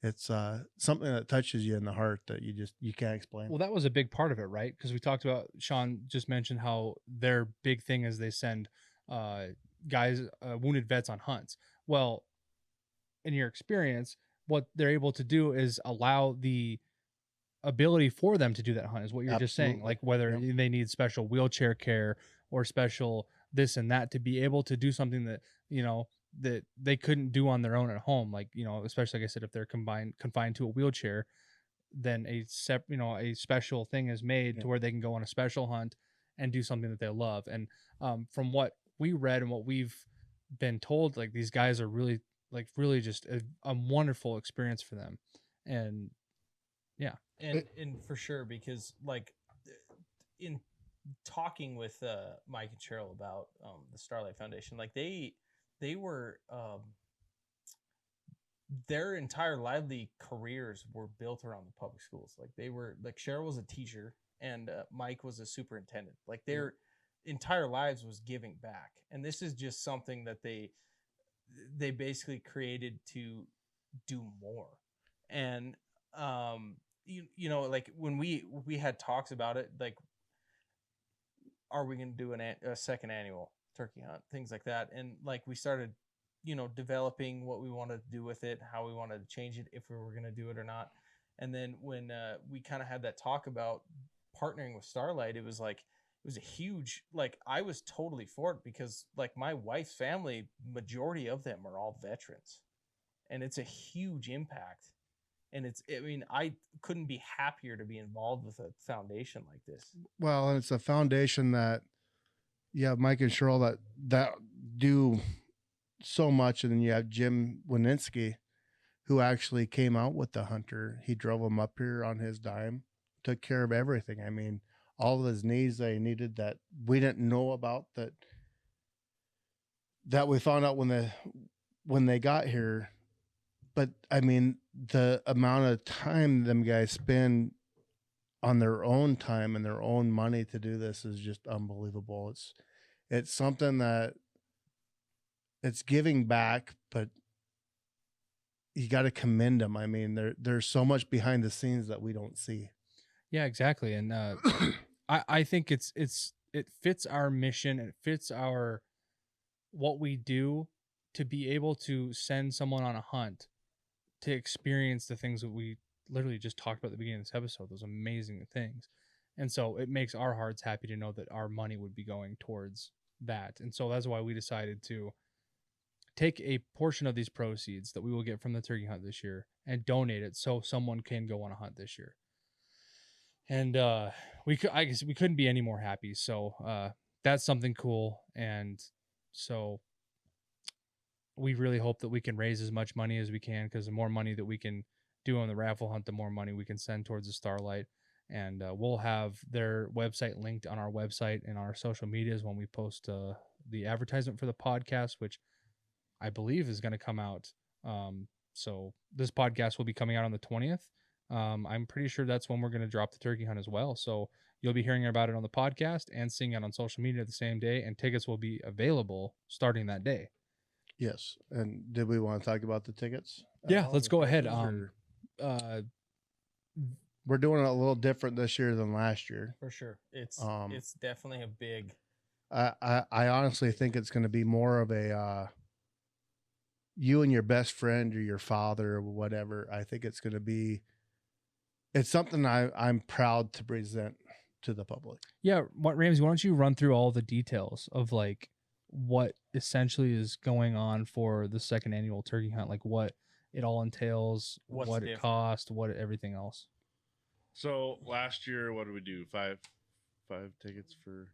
it's something that touches you in the heart that you can't explain. Well, that was a big part of it, right? Because we talked about, Sean just mentioned how their big thing is they send guys, wounded vets on hunts. Well, in your experience, what they're able to do is allow the ability for them to do that hunt, is what you're just saying. Absolutely. Like whether Yep. they need special wheelchair care or special this and that to be able to do something that, that they couldn't do on their own at home. Like, especially like I said, if they're confined to a wheelchair, then a special thing is made to where they can go on a special hunt and do something that they love. And from what we read and what we've been told, like these guys are really just a wonderful experience for them. And yeah. And for sure, because like in talking with Mike and Cheryl about the Starlight Foundation, like they were their entire lively careers were built around the public schools. Like Cheryl was a teacher and Mike was a superintendent. Like their entire lives was giving back, and this is just something that they basically created to do more. And like when we had talks about it, like, are we going to do a second annual turkey hunt, things like that. And like we started developing what we wanted to do with it, how we wanted to change it, if we were going to do it or not. And then when we kind of had that talk about partnering with Starlight, it was a huge, like, I was totally for it, because like my wife's family, majority of them are all veterans, and it's a huge impact. And I couldn't be happier to be involved with a foundation like this. Well, and it's a foundation that you have Mike and Cheryl that do so much, and then you have Jim Wininski, who actually came out with the hunter. He drove him up here on his dime, took care of everything. I mean, all of his needs they needed that we didn't know about, that we found out when they got here. But I mean, the amount of time them guys spend on their own time and their own money to do this is just unbelievable. It's something that it's giving back, but you got to commend them. I mean, there's so much behind the scenes that we don't see. Yeah, exactly. And I think it fits our mission, and it fits our what we do to be able to send someone on a hunt to experience the things that we literally just talked about at the beginning of this episode, those amazing things. And so it makes our hearts happy to know that our money would be going towards that. And so that's why we decided to take a portion of these proceeds that we will get from the turkey hunt this year and donate it so someone can go on a hunt this year. And I guess we couldn't be any more happy. So that's something cool. And so we really hope that we can raise as much money as we can, because the more money that we can do on the raffle hunt, the more money we can send towards the Starlight. And we'll have their website linked on our website and our social medias when we post the advertisement for the podcast, which I believe is going to come out. So this podcast will be coming out on the 20th. I'm pretty sure that's when we're going to drop the turkey hunt as well. So you'll be hearing about it on the podcast and seeing it on social media the same day, and tickets will be available starting that day. Yes. And did we want to talk about the tickets? Yeah, let's go ahead. Or- Uh, We're doing it a little different this year than last year. For sure. It's definitely a big. I honestly think it's going to be more of a you and your best friend or your father or whatever. I think it's going to be. It's something I'm proud to present to the public. yeah, Ramsey, why don't you run through all the details of like what essentially is going on for the second annual turkey hunt, like what it all entails, What's what it different? costs, what everything else. So last year, what did we do? Four tickets for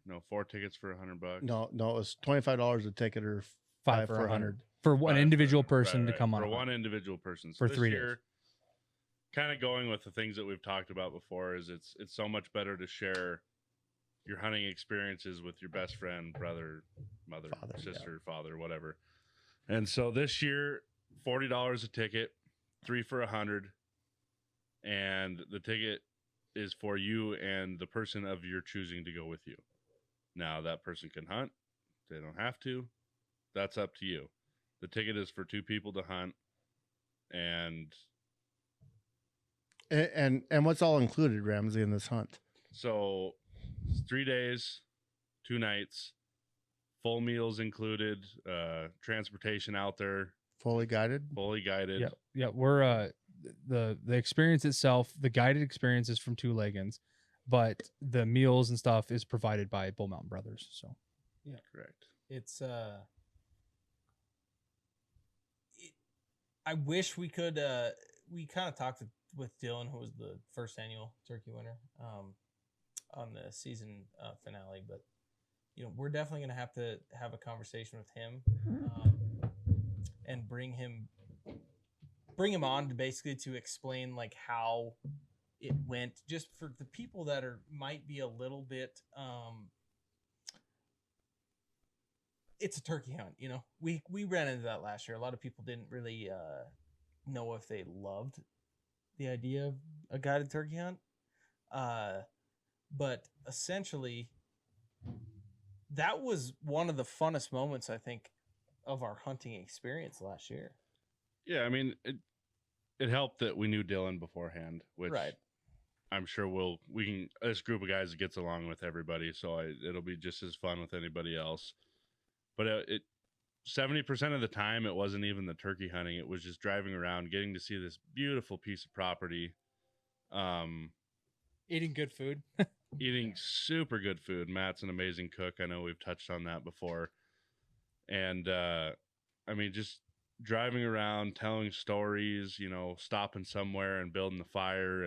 $100. No, it was $25 a ticket or Five for 100. for one Five individual for- person right, to come on for a hunt. one individual person. For this 3 days. year, kind of going with the things that we've talked about before, is it's so much better to share your hunting experiences with your best friend, brother, mother, Father, yeah. sister, father, whatever. And so this year, $40 a ticket, 3 for 100, and the ticket is for you and the person of your choosing to go with you. Now that person can hunt; they don't have to. That's up to you. The ticket is for 2 people to hunt, and And what's all included, Ramsey, in this hunt? so it's 3 days, 2 nights, full meals included, transportation out there, Fully guided. fully guided. Yeah, we're the experience itself, the guided experience is from Two Leggins, but the meals and stuff is provided by Bull Mountain Brothers. So Correct. It's I wish we could we kind of talked with Dylan, who was the first annual turkey winner, on the season finale, but we're definitely going to have a conversation with him, and bring him on to basically to explain like how it went, just for the people that might be a little bit it's a turkey hunt. We ran into that last year. A lot of people didn't really know if they loved the idea of a guided turkey hunt, but essentially that was one of the funnest moments, I think, of our hunting experience last year. Yeah, I mean, it helped that we knew Dylan beforehand, which Right. I'm sure we can. This group of guys gets along with everybody, so it'll be just as fun with anybody else. But it 70% of the time, it wasn't even the turkey hunting. It was just driving around, getting to see this beautiful piece of property, eating good food. eating super good food. Matt's an amazing cook. I know we've touched on that before. And I mean, just driving around, telling stories, stopping somewhere and building the fire,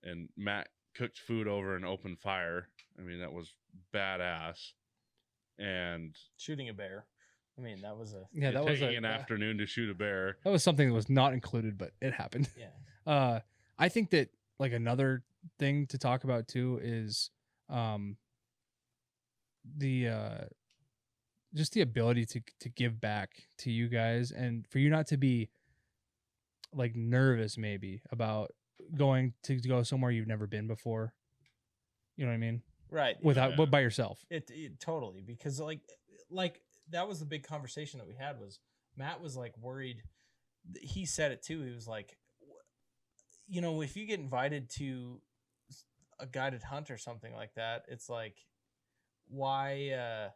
and Matt cooked food over an open fire. I mean, that was badass. And Shooting a bear. I mean, that was taking an afternoon to shoot a bear. That was something that was not included, but it happened. yeah. I think that like another thing to talk about too is the just the ability to give back to you guys, and for you not to be like nervous maybe about going to go somewhere you've never been before. You know what I mean? Right. Without Yeah. but by yourself. It totally, because like that was the big conversation that we had. Was Matt was like worried. He said it too. He was like, you know, if you get invited to a guided hunt or something like that, it's like, why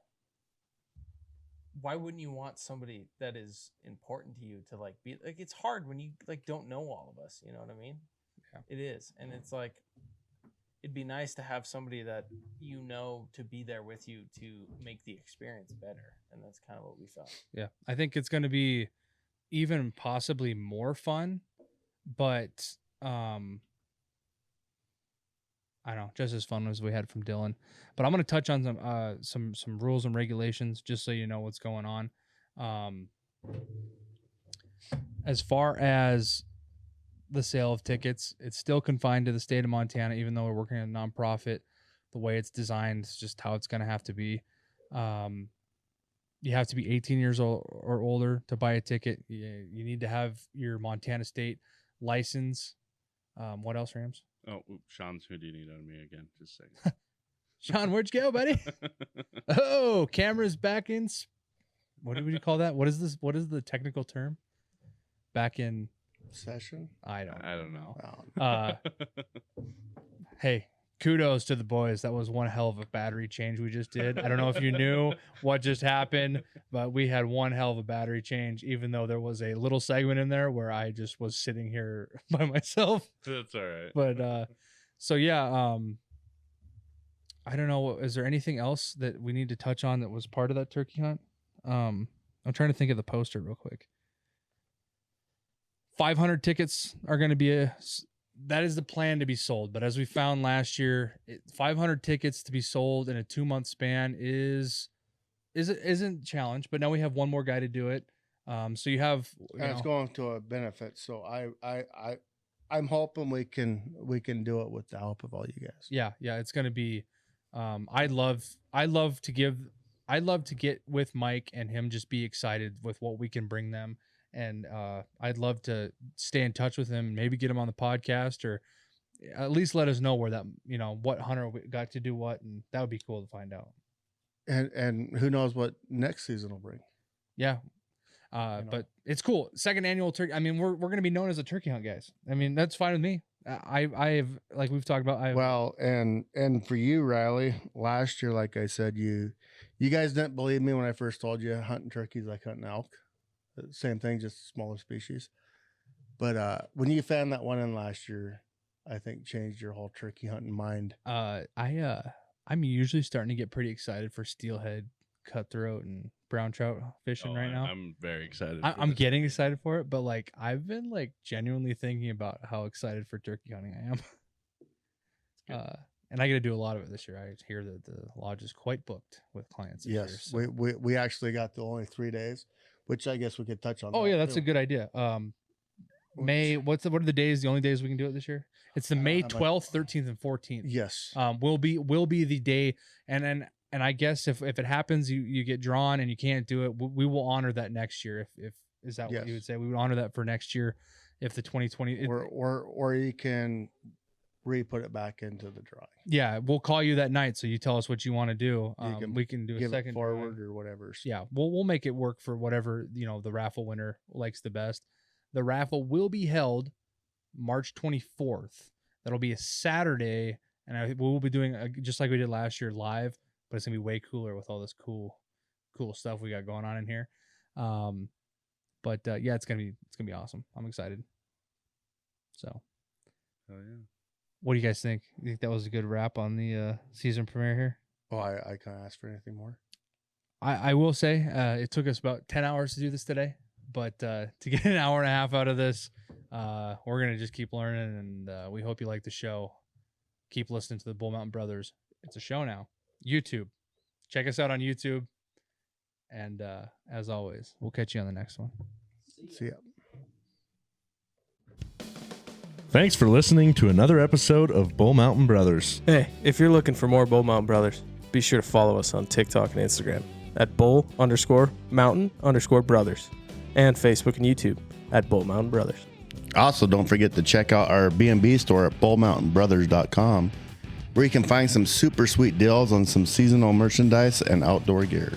wouldn't you want somebody that is important to you to like be like, it's hard when you like don't know all of us, you know what I mean? Yeah. It is. And it's like, it'd be nice to have somebody that you know to be there with you to make the experience better. And that's kind of what we felt. Yeah. I think it's going to be even possibly more fun, but I don't know, just as fun as we had from Dylan. But I'm going to touch on some rules and regulations just so you know what's going on. As far as the sale of tickets, it's still confined to the state of Montana, even though we're working at a nonprofit. The way it's designed is just how it's going to have to be. You have to be 18 years old or older to buy a ticket. You need to have your Montana state license. What else, Rams? Oh, Sean's who do you need on me again? Just a second. Sean, where'd you go, buddy? Oh, camera's back in. What would you call that? What is this? What is the technical term? Back in Session. I don't know. Wow. Hey, kudos to the boys. That was one hell of a battery change we just did. I don't know if you knew what just happened, but we had one hell of a battery change, even though there was a little segment in there where I just was sitting here by myself. That's all right. But so yeah, I don't know. Is there anything else that we need to touch on that was part of that turkey hunt? I'm trying to think of the poster real quick. 500 tickets are going to be that is the plan to be sold. But as we found last year, 500 tickets to be sold in a 2-month span isn't a challenge. But now we have one more guy to do it. So you have, And it's going to a benefit. So I'm hoping we can do it with the help of all you guys. Yeah, it's going to be. I'd love to get with Mike and him, just be excited with what we can bring them. And I'd love to stay in touch with him, maybe get him on the podcast, or at least let us know where that, you know, what hunter got to do what, and that would be cool to find out. And who knows what next season will bring. Yeah. But it's cool. Second annual turkey. I mean, we're going to be known as the turkey hunt guys. I mean, that's fine with me. I've like we've talked about. Well, and for you, Riley, last year, like I said, you guys didn't believe me when I first told you hunting turkeys like hunting elk. Same thing, just smaller species. But when you found that one in last year, I think changed your whole turkey hunting mind. I'm usually starting to get pretty excited for steelhead, cutthroat, and brown trout fishing right now. I'm very excited. I'm getting excited for it, but like I've been like genuinely thinking about how excited for turkey hunting I am. And I got to do a lot of it this year. I hear that the lodge is quite booked with clients. Yes, year, so. we actually got the only 3 days, which I guess we could touch on. Oh yeah, that's a good idea. May what are the days? The only days we can do it this year? It's the May 12th, 13th, and 14th. Yes. Will be the day, and I guess if it happens, you get drawn and you can't do it, we will honor that next year. If is that what you would say? We would honor that for next year, if the 2020 or you can re-put it back into the drawing. Yeah, we'll call you that night, so you tell us what you want to do. We can do a second forward or whatever. So. Yeah, we'll make it work for whatever the raffle winner likes the best. The raffle will be held March 24th. That'll be a Saturday, and we'll be doing just like we did last year live, but it's gonna be way cooler with all this cool stuff we got going on in here. But yeah, it's gonna be awesome. I'm excited. So, oh yeah. What do you guys think? You think that was a good wrap on the season premiere here? Oh, I can't ask for anything more. I will say it took us about 10 hours to do this today, but to get an hour and a half out of this, we're going to just keep learning, and we hope you like the show. Keep listening to the Bull Mountain Brothers. It's a show now. YouTube. Check us out on YouTube. And as always, we'll catch you on the next one. See ya. Thanks for listening to another episode of Bull Mountain Brothers. Hey, if you're looking for more Bull Mountain Brothers, be sure to follow us on TikTok and Instagram at bull_mountain_brothers and Facebook and YouTube at Bull Mountain Brothers. Also, don't forget to check out our B&B store at bullmountainbrothers.com, where you can find some super sweet deals on some seasonal merchandise and outdoor gear.